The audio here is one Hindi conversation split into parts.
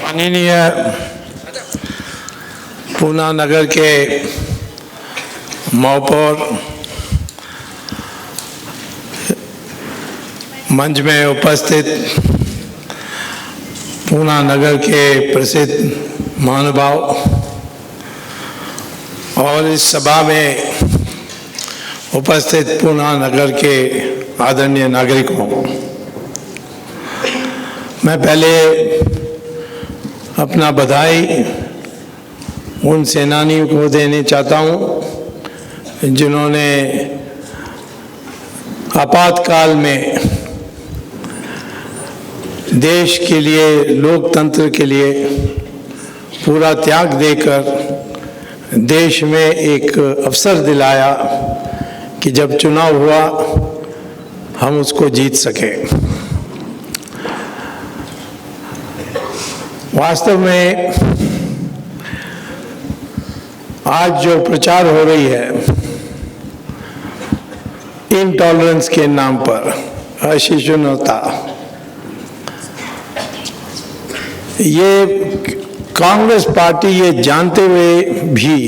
माननीय पूना नगर के महापौर, मंच में उपस्थित पूना नगर के प्रसिद्ध महानुभाव और इस सभा में उपस्थित पूना नगर के आदरणीय नागरिकों, मैं पहले अपना बधाई उन सेनानियों को देने चाहता हूं जिन्होंने आपातकाल में देश के लिए, लोकतंत्र के लिए पूरा त्याग देकर देश में एक अवसर दिलाया कि जब चुनाव हुआ हम उसको जीत सके। वास्तव में आज जो प्रचार हो रही है इनटॉलरेंस के नाम पर, असहिष्णुता, ये कांग्रेस पार्टी ये जानते हुए भी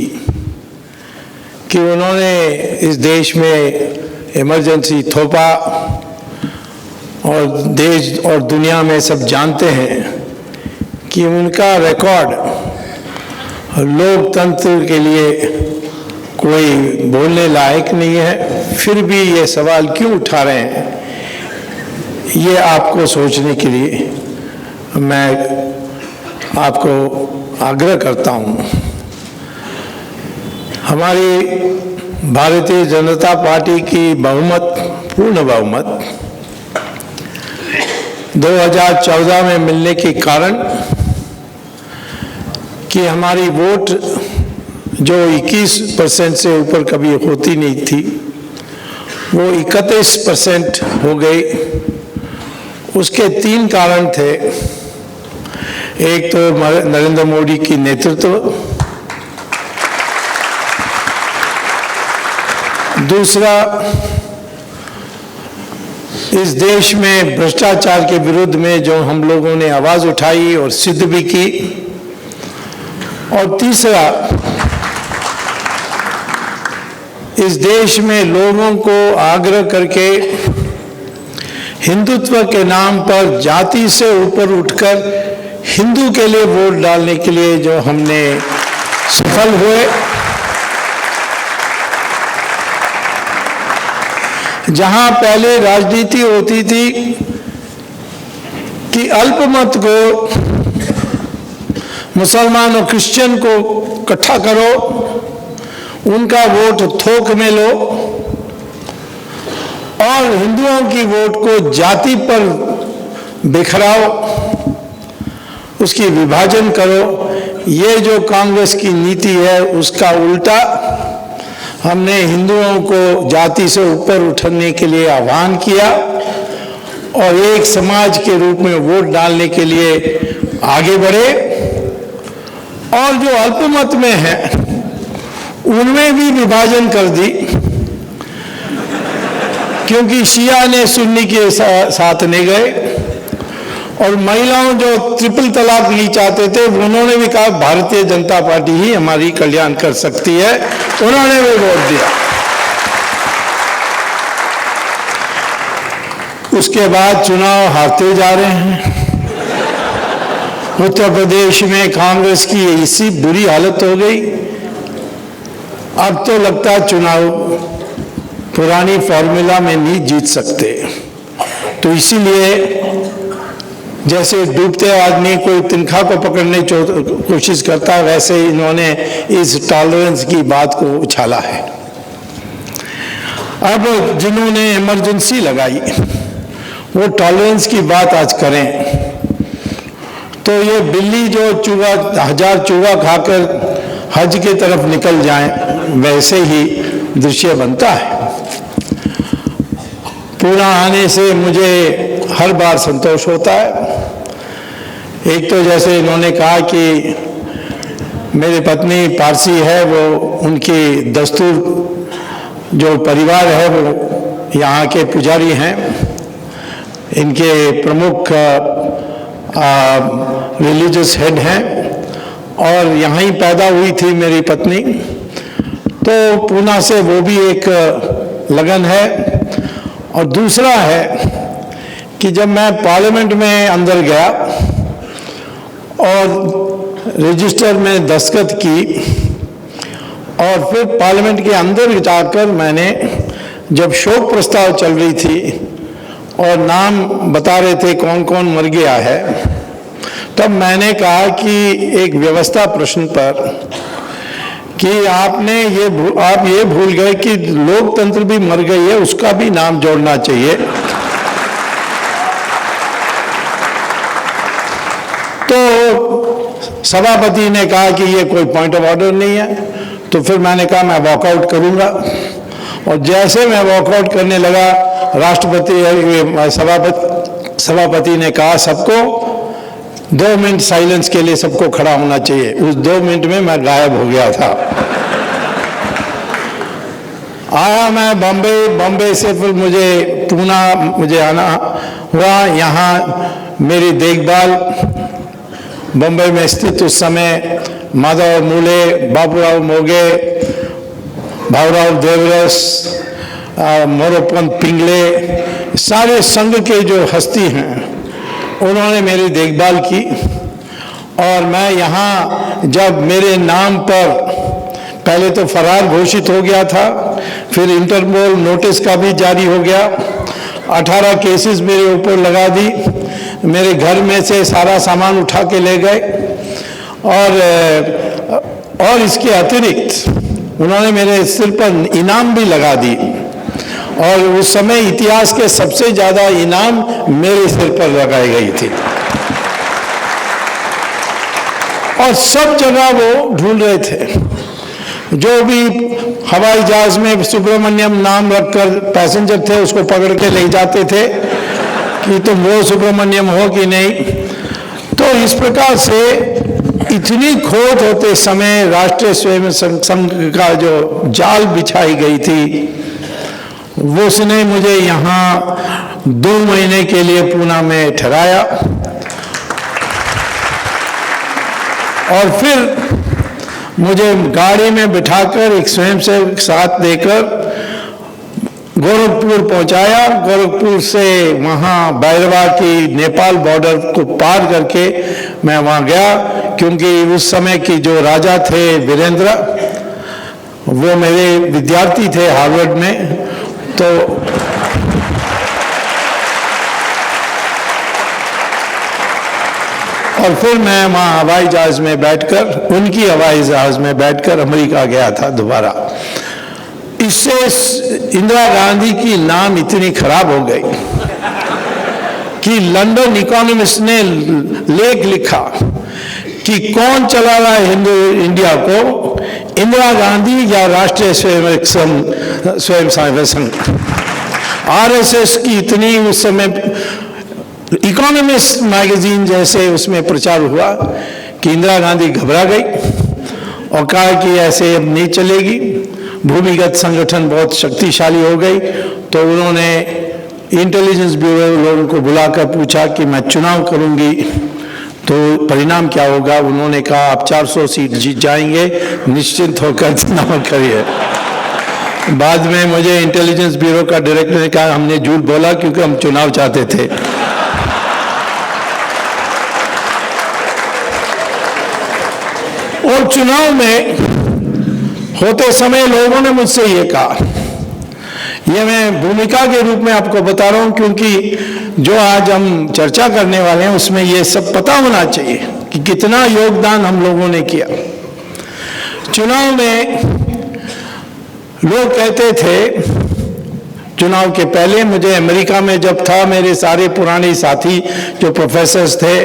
कि उन्होंने इस देश में इमरजेंसी थोपा और देश और दुनिया में सब जानते हैं कि उनका रिकॉर्ड लोकतंत्र के लिए कोई बोलने लायक नहीं है, फिर भी ये सवाल क्यों उठा रहे हैं, ये आपको सोचने के लिए मैं आपको आग्रह करता हूँ। हमारी भारतीय जनता पार्टी की बहुमत, पूर्ण बहुमत 2014 में मिलने के कारण कि हमारी वोट जो 21% से ऊपर कभी होती नहीं थी वो 31% हो गई। उसके 3 कारण थे। एक तो नरेंद्र मोदी की नेतृत्व, दूसरा इस देश में भ्रष्टाचार के विरुद्ध में जो हम लोगों ने आवाज उठाई और सिद्ध भी की, और तीसरा इस देश में लोगों को आग्रह करके हिंदुत्व के नाम पर जाति से ऊपर उठकर हिंदू के लिए वोट डालने के लिए जो हमने सफल हुए। जहां पहले राजनीति होती थी कि अल्पमत को, मुसलमान और क्रिश्चियन को इकट्ठा करो, उनका वोट थोक में लो और हिंदुओं की वोट को जाति पर बिखराओ, उसकी विभाजन करो। ये जो कांग्रेस की नीति है उसका उल्टा हमने हिंदुओं को जाति से ऊपर उठने के लिए आह्वान किया और एक समाज के रूप में वोट डालने के लिए आगे बढ़े। और जो अल्पमत में है उनमें भी विभाजन कर दी, क्योंकि शिया ने सुन्नी के साथ नहीं गए और महिलाओं जो ट्रिपल तलाक नहीं चाहते थे उन्होंने भी कहा भारतीय जनता पार्टी ही हमारी कल्याण कर सकती है, उन्होंने भी वोट दिया। उसके बाद चुनाव हारते जा रहे हैं। उत्तर प्रदेश में कांग्रेस की ऐसी बुरी हालत हो गई, अब तो लगता है चुनाव पुरानी फॉर्मूला में नहीं जीत सकते। तो इसीलिए जैसे डूबते आदमी कोई तिनखा को पकड़ने की कोशिश करता है, वैसे इन्होंने इस टॉलरेंस की बात को उछाला है। अब जिन्होंने इमरजेंसी लगाई वो टॉलरेंस की बात आज करें तो ये बिल्ली जो हजार चूहा खाकर हज की तरफ निकल जाए, वैसे ही दृश्य बनता है। पूना आने से मुझे हर बार संतोष होता है। एक तो जैसे इन्होंने कहा कि मेरी पत्नी पारसी है, वो उनकी दस्तूर जो परिवार है वो यहाँ के पुजारी हैं। इनके प्रमुख रिलीजियस हेड हैं और यहाँ ही पैदा हुई थी मेरी पत्नी, तो पूना से वो भी एक लगन है। और दूसरा है कि जब मैं पार्लियामेंट में अंदर गया और रजिस्टर में दस्तखत की और फिर पार्लियामेंट के अंदर जाकर मैंने, जब शोक प्रस्ताव चल रही थी और नाम बता रहे थे कौन कौन मर गया है, तब मैंने कहा कि एक व्यवस्था प्रश्न पर कि आप ये भूल गए कि लोकतंत्र भी मर गई है, उसका भी नाम जोड़ना चाहिए। तो सभापति ने कहा कि ये कोई पॉइंट ऑफ ऑर्डर नहीं है, तो फिर मैंने कहा मैं वॉकआउट करूंगा। और जैसे मैं वॉकआउट करने लगा, सभापति ने कहा सबको 2 मिनट साइलेंस के लिए सबको खड़ा होना चाहिए। उस 2 मिनट में मैं गायब हो गया था। आया मैं बॉम्बे से फिर मुझे आना हुआ। यहाँ मेरी देखभाल बॉम्बे में स्थित उस समय माधव मूले, बाबूराव मोगे, भाऊराव देवरस, मोरोपंत पिंगले, सारे संघ के जो हस्ती हैं उन्होंने मेरी देखभाल की। और मैं यहाँ जब मेरे नाम पर पहले तो फरार घोषित हो गया था, फिर इंटरपोल नोटिस का भी जारी हो गया, 18 केसेस मेरे ऊपर लगा दी, मेरे घर में से सारा सामान उठा के ले गए। और इसके अतिरिक्त उन्होंने मेरे सिर पर इनाम भी लगा दी। और उस समय इतिहास के सबसे ज्यादा इनाम मेरे सिर पर लगाई गई थी। और सब जगह वो ढूंढ रहे थे। जो भी हवाई जहाज में सुब्रमण्यम नाम रखकर पैसेंजर थे उसको पकड़ के ले जाते थे कि तुम वो सुब्रमण्यम हो कि नहीं। तो इस प्रकार से इतनी खोज होते समय राष्ट्रीय स्वयंसेवक संघ का जो जाल बिछाई गई थी, वो उसने मुझे यहाँ 2 महीने के लिए पूना में ठहराया। और फिर मुझे गाड़ी में बिठाकर एक स्वयंसेवक साथ देकर गोरखपुर पहुंचाया। गोरखपुर से वहाँ बैरवा की नेपाल बॉर्डर को पार करके मैं वहाँ गया, क्योंकि उस समय की जो राजा थे वीरेंद्र, वो मेरे विद्यार्थी थे हार्वर्ड में। तो और फिर मैं वहाँ हवाई जहाज में बैठकर, उनकी हवाई जहाज में बैठकर अमेरिका गया था दोबारा। इससे इंदिरा गांधी की नाम इतनी खराब हो गई कि लंदन इकोनॉमिस्ट ने लेख लिखा कि कौन चला रहा है इंडिया को, इंदिरा गांधी या राष्ट्रीय स्वयंसेवक संघ। आरएसएस की इतनी उस समय इकोनॉमिस्ट मैगजीन जैसे उसमें प्रचार हुआ कि इंदिरा गांधी घबरा गई और कहा कि ऐसे अब नहीं चलेगी, भूमिगत संगठन बहुत शक्तिशाली हो गई। तो उन्होंने इंटेलिजेंस ब्यूरो लोगों को बुलाकर पूछा कि मैं चुनाव करूंगी तो परिणाम क्या होगा। उन्होंने कहा आप 400 सीट जीत जाएंगे, निश्चिंत होकर चुनाव करिए। बाद में मुझे इंटेलिजेंस ब्यूरो का डायरेक्टर ने कहा हमने झूठ बोला क्योंकि हम चुनाव चाहते थे। और चुनाव में होते समय लोगों ने मुझसे ये कहा, ये मैं भूमिका के रूप में आपको बता रहा हूं, क्योंकि जो आज हम चर्चा करने वाले हैं उसमें ये सब पता होना चाहिए कि कितना योगदान हम लोगों ने किया। चुनाव में लोग कहते थे, चुनाव के पहले मुझे अमेरिका में जब था, मेरे सारे पुराने साथी जो प्रोफेसर्स थे,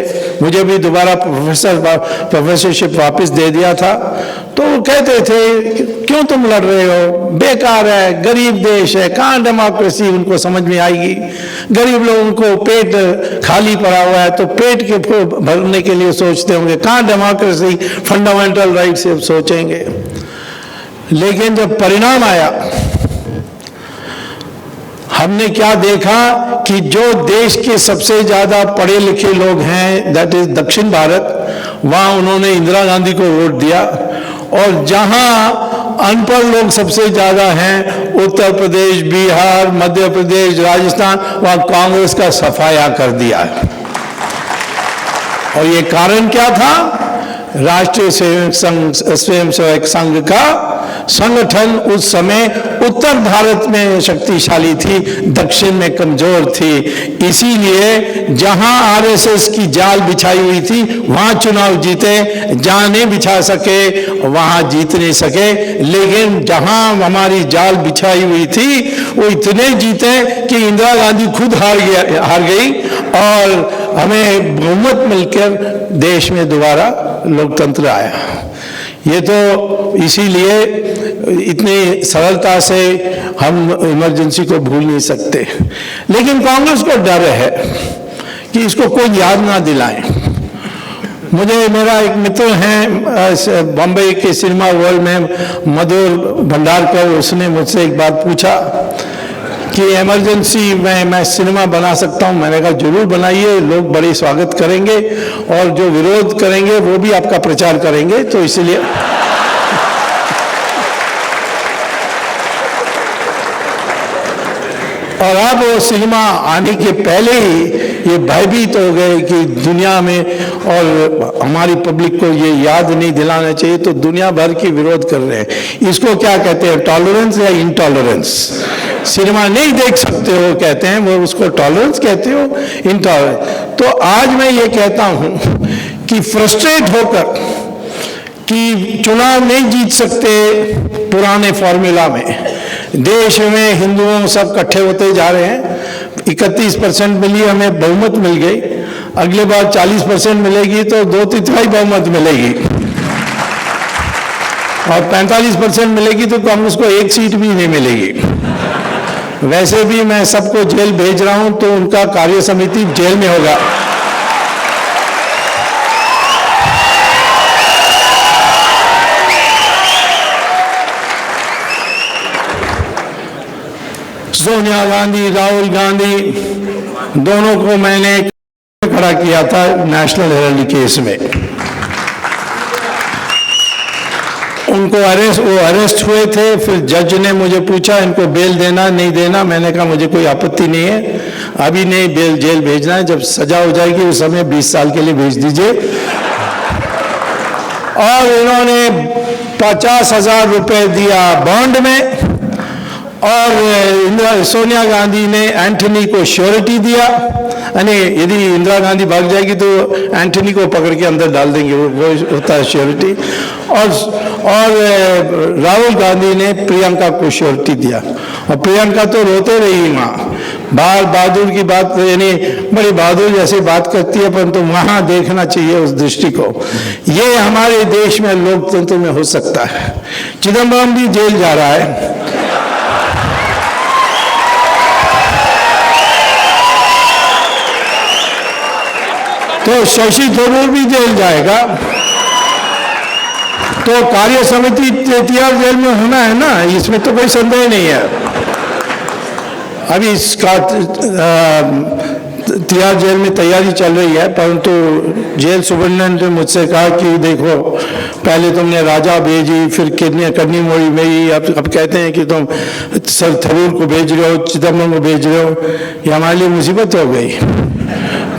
मुझे भी दोबारा प्रोफेसरशिप वापस दे दिया था। तो वो कहते थे क्यों तुम लड़ रहे हो, बेकार है, गरीब देश है, कहाँ डेमोक्रेसी उनको समझ में आएगी। गरीब लोगों को पेट खाली पड़ा हुआ है तो पेट के भरने के लिए सोचते होंगे, कहाँ डेमोक्रेसी फंडामेंटल राइट से सोचेंगे। लेकिन जब परिणाम आया, हमने क्या देखा कि जो देश के सबसे ज्यादा पढ़े लिखे लोग हैं, दैट इज दक्षिण भारत, वहां उन्होंने इंदिरा गांधी को वोट दिया, और जहां अनपढ़ लोग सबसे ज्यादा हैं, उत्तर प्रदेश, बिहार, मध्य प्रदेश, राजस्थान, वहां कांग्रेस का सफाया कर दिया है। और ये कारण क्या था? राष्ट्रीय स्वयंसेवक संघ का संगठन उस समय उत्तर भारत में शक्तिशाली थी, दक्षिण में कमजोर थी। इसीलिए जहां आरएसएस की जाल बिछाई हुई थी वहां चुनाव जीते, जहां नहीं बिछा सके वहां जीत नहीं सके। लेकिन जहां हमारी जाल बिछाई हुई थी वो इतने जीते कि इंदिरा गांधी खुद हार गई और हमें बहुमत मिलकर देश में दोबारा लोकतंत्र आया। ये तो इसीलिए इतनी सरलता से हम इमरजेंसी को भूल नहीं सकते। लेकिन कांग्रेस को डर है कि इसको कोई याद ना दिलाए। मुझे मेरा एक मित्र है बॉम्बे के सिनेमा वर्ल्ड में, मधुर भंडारकर, उसने मुझसे एक बार पूछा कि इमरजेंसी में मैं सिनेमा बना सकता हूं। मैंने कहा जरूर बनाइए, लोग बड़े स्वागत करेंगे और जो विरोध करेंगे वो भी आपका प्रचार करेंगे। तो इसलिए और अब वो सिनेमा आने के पहले ही ये भयभीत हो गए कि दुनिया में, और हमारी पब्लिक को ये याद नहीं दिलाना चाहिए, तो दुनिया भर की विरोध कर रहे हैं। इसको क्या कहते हैं, टॉलरेंस या इंटॉलरेंस? सिनेमा नहीं देख सकते हो कहते हैं, वो उसको टॉलरेंस कहते हो, इंटॉलरेंस। तो आज मैं ये कहता हूं कि फ्रस्ट्रेट होकर कि चुनाव नहीं जीत सकते पुराने फॉर्मूला में, देश में हिंदुओं सब इकट्ठे होते जा रहे हैं। 31% मिली, हमें बहुमत मिल गई, अगले बार 40% मिलेगी तो 2/3 बहुमत मिलेगी, और 45% मिलेगी तो कांग्रेस को एक सीट भी नहीं मिलेगी। वैसे भी मैं सबको जेल भेज रहा हूं तो उनका कार्य समिति जेल में होगा। सोनिया गांधी, राहुल गांधी दोनों को मैंने खड़ा किया था नेशनल हेराल्ड केस में। उनको वो अरेस्ट हुए थे। फिर जज ने मुझे पूछा इनको बेल देना नहीं देना। मैंने कहा मुझे कोई आपत्ति नहीं है, अभी नहीं बेल, जेल भेजना है, जब सजा हो जाएगी उस समय 20 साल के लिए भेज दीजिए। और इन्होंने 50,000 रुपए दिया बॉन्ड में, और सोनिया गांधी ने एंटनी को श्योरिटी दिया, यानी यदि इंदिरा गांधी भाग जाएगी तो एंटनी को पकड़ के अंदर डाल देंगे, वो होता है श्योरिटी। और राहुल गांधी ने प्रियंका को श्योरिटी दिया, और प्रियंका तो रोते रही वहाँ। बहादुर की बात, यानी बड़ी बहादुर जैसी बात करती है, परंतु वहाँ देखना चाहिए उस दृष्टि को। ये हमारे देश में लोकतंत्र में हो सकता है। चिदम्बरम भी जेल जा रहा है, तो शशि थरूर भी जेल जाएगा। तो कार्य समिति तिहाड़ जेल में होना है ना, इसमें तो कोई संदेह नहीं है। अभी इसका तिहाड़ जेल में तैयारी चल रही है, परंतु जेल सुपरिटेंडेंट ने मुझसे कहा कि देखो पहले तुमने राजा भेजी, फिर कन्नी मोड़ी भेजी, अब कहते हैं कि तुम सर थरूर को भेज रहे हो, चिदम्बरम को भेज रहे हो, ये हमारे लिए मुसीबत हो गई।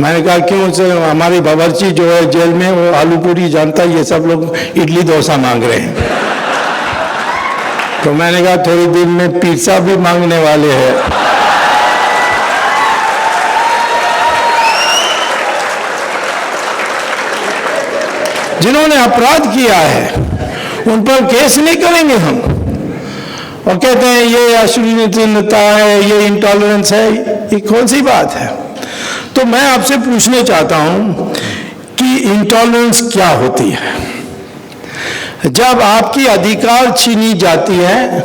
मैंने कहा क्यों? से हमारी बावर्ची जो है जेल में, वो आलू पूरी जानता है, ये सब लोग इडली डोसा मांग रहे हैं। तो मैंने कहा थोड़ी दिन में पिज्जा भी मांगने वाले हैं। जिन्होंने अपराध किया है उन पर केस नहीं करेंगे हम, और कहते हैं ये अश्लीलता है, ये इंटॉलरेंस है, ये कौन सी बात है? तो मैं आपसे पूछना चाहता हूं कि इंटॉलरेंस क्या होती है? जब आपकी अधिकार छीनी जाती है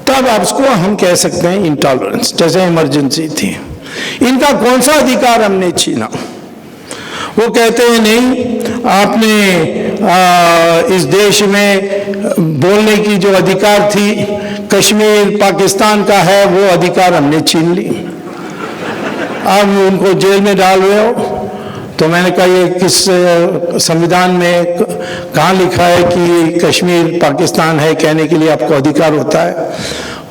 तब आपको हम कह सकते हैं इंटॉलरेंस। जैसे इमरजेंसी थी, इनका कौन सा अधिकार हमने छीना? वो कहते हैं नहीं, आपने इस देश में बोलने की जो अधिकार थी, कश्मीर पाकिस्तान का है वो अधिकार हमने छीन ली, अब उनको जेल में डाल रहे हो। तो मैंने कहा ये किस संविधान में कहाँ लिखा है कि कश्मीर पाकिस्तान है, कहने के लिए आपको अधिकार होता है?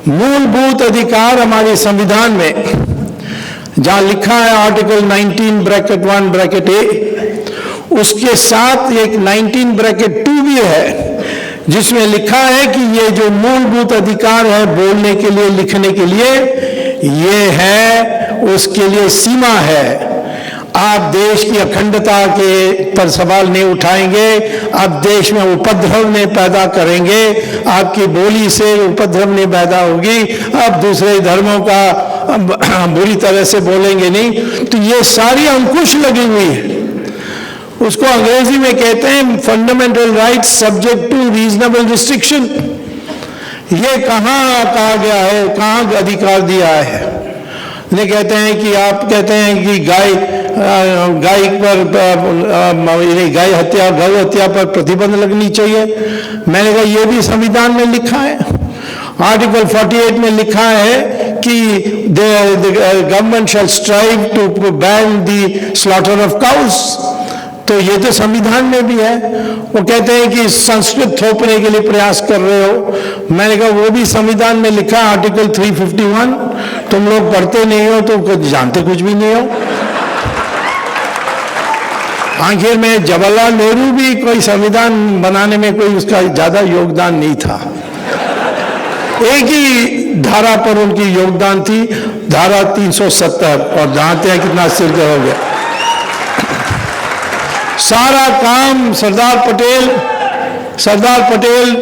मूलभूत अधिकार हमारे संविधान में जहाँ लिखा है आर्टिकल 19(1)(a), उसके साथ एक 19(2) भी है जिसमें लिखा है कि ये जो मूलभूत अधिकार है बोलने के लिए, लिखने के लिए, ये है, उसके लिए सीमा है। आप देश की अखंडता के पर सवाल नहीं उठाएंगे, आप देश में उपद्रव नहीं पैदा करेंगे, आपकी बोली से उपद्रव नहीं पैदा होगी, आप दूसरे धर्मों का बुरी तरह से बोलेंगे नहीं। तो ये सारी अंकुश लगी हुई है, उसको अंग्रेजी में कहते हैं fundamental rights subject to reasonable restriction. ये कहाँ कहा गया है, कहाँ अधिकार दिया है? ये कहते हैं कि आप कहते हैं कि गाय पर गाय हत्या, गौ हत्या पर प्रतिबंध लगनी चाहिए। मैंने कहा ये भी संविधान में लिखा है, आर्टिकल 48 में लिखा है कि government shall strive to ban the slaughter of cows. तो ये तो संविधान में भी है। वो कहते हैं कि संस्कृत थोपने के लिए प्रयास कर रहे हो। मैंने कहा वो भी संविधान में लिखा, आर्टिकल 351। तुम लोग पढ़ते नहीं हो तो जानते कुछ भी नहीं हो। आखिर में जवाहरलाल नेहरू भी कोई संविधान बनाने में कोई उसका ज्यादा योगदान नहीं था, एक ही धारा पर उनकी योगदान थी, धारा 370, और जानते हैं कितना सिरदर्द हो गया। सारा काम Sardar Patel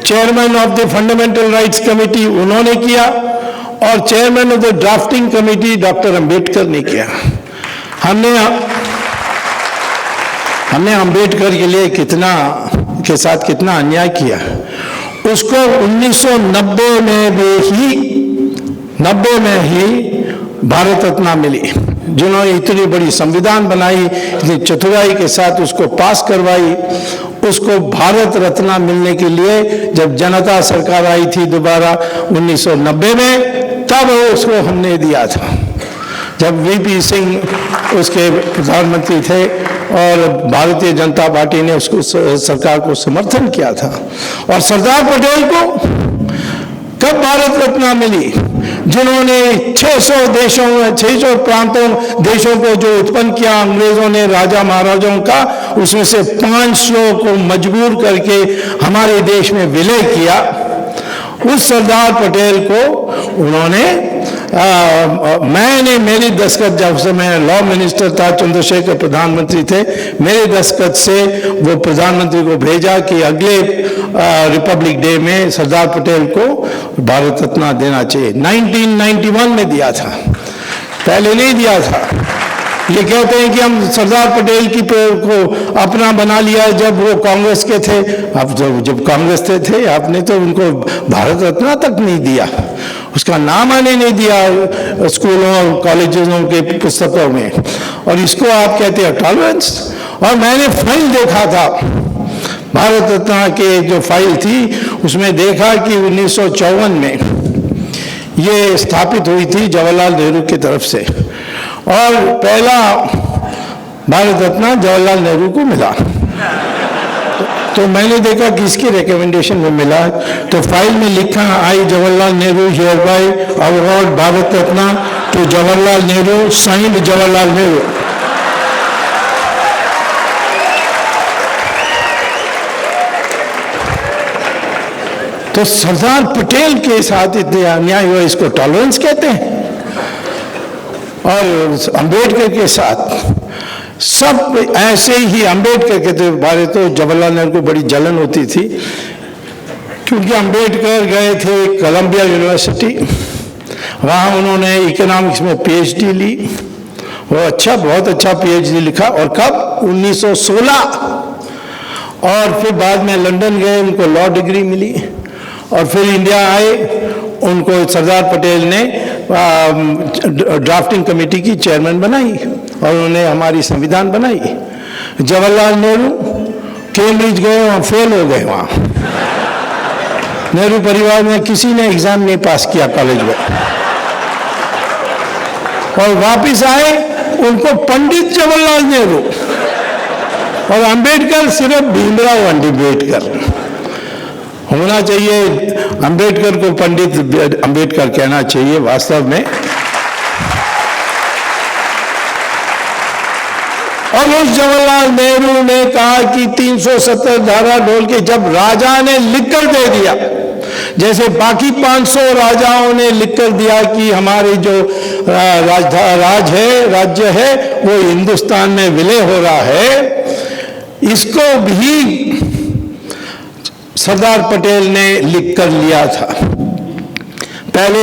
chairman of the fundamental rights committee उन्होंने किया, और chairman of the drafting committee doctor Ambedkar ने किया। हमने अंबेडकर के लिए के साथ कितना अन्याय किया। उसको 1990 में ही भारत रत्न मिली, जिन्होंने इतनी बड़ी संविधान बनाई, इतनी चतुराई के साथ उसको पास करवाई। उसको भारत रत्न मिलने के लिए जब जनता सरकार आई थी दोबारा 1990 में, तब उसको हमने दिया था, जब वीपी सिंह उसके प्रधानमंत्री थे और भारतीय जनता पार्टी ने उसको सरकार को समर्थन किया था। और सरदार पटेल को कब भारत रत्न मिली? जिन्होंने 600 प्रांतों देशों को जो उत्पन्न किया अंग्रेजों ने, राजा महाराजाओं का, उसमें से 500 को मजबूर करके हमारे देश में विलय किया। उस सरदार पटेल को उन्होंने मेरी दस्तखत, जब से मैं लॉ मिनिस्टर था, चंद्रशेखर प्रधानमंत्री थे, मेरे दस्तखत से वो प्रधानमंत्री को भेजा कि अगले रिपब्लिक डे में सरदार पटेल को भारत रत्न देना चाहिए। 1991 में दिया था, पहले नहीं दिया था। ये कहते हैं कि हम सरदार पटेल की को अपना बना लिया जब वो कांग्रेस के थे। अब जब कांग्रेस थे आपने तो उनको भारत रत्न तक नहीं दिया, उसका नाम आने नहीं दिया स्कूलों और कॉलेजों के पुस्तकों में, और इसको आप कहते हैं टॉलरेंस। और मैंने फाइल देखा था, भारत रत्न के जो फाइल थी उसमें देखा कि 1954 में ये स्थापित हुई थी जवाहरलाल नेहरू की तरफ से, और पहला भारत रत्न जवाहरलाल नेहरू को मिला। तो मैंने देखा कि इसकी रिकमेंडेशन में मिला, तो फाइल में लिखा, I Jawaharlal Nehru hereby award Bharat Ratna to Jawaharlal Nehru, signed Jawaharlal Nehru. तो सरदार पटेल के साथ इतने अन्याय हुआ, इसको टॉलरेंस कहते हैं। और अंबेडकर के साथ सब ऐसे ही, अंबेडकर के बारे तो जवाहरलाल नेहरू को बड़ी जलन होती थी, क्योंकि अंबेडकर गए थे कोलंबिया यूनिवर्सिटी, वहाँ उन्होंने इकोनॉमिक्स में पीएचडी ली, वो बहुत अच्छा पीएचडी लिखा। और कब? 1916। और फिर बाद में लंदन गए, उनको लॉ डिग्री मिली, और फिर इंडिया आए, उनको सरदार पटेल ने ड्राफ्टिंग कमेटी की चेयरमैन बनाई, और उन्होंने हमारी संविधान बनाई। जवाहरलाल नेहरू कैम्ब्रिज गए, वहाँ फेल हो गए वहाँ। नेहरू परिवार में किसी ने एग्जाम नहीं पास किया कॉलेज में, और वापिस आए उनको पंडित जवाहरलाल नेहरू, और अंबेडकर सिर्फ भीमराव अम्बेडकर। होना चाहिए अंबेडकर को पंडित अंबेडकर कहना चाहिए वास्तव में। और उस जवाहरलाल नेहरू ने कहा कि 370 धारा ढोल के जब राजा ने लिखकर दे दिया, जैसे बाकी 500 राजाओं ने लिखकर दिया कि हमारी जो राज्य है वो हिंदुस्तान में विलय हो रहा है, इसको भी सरदार पटेल ने लिख कर लिया था। पहले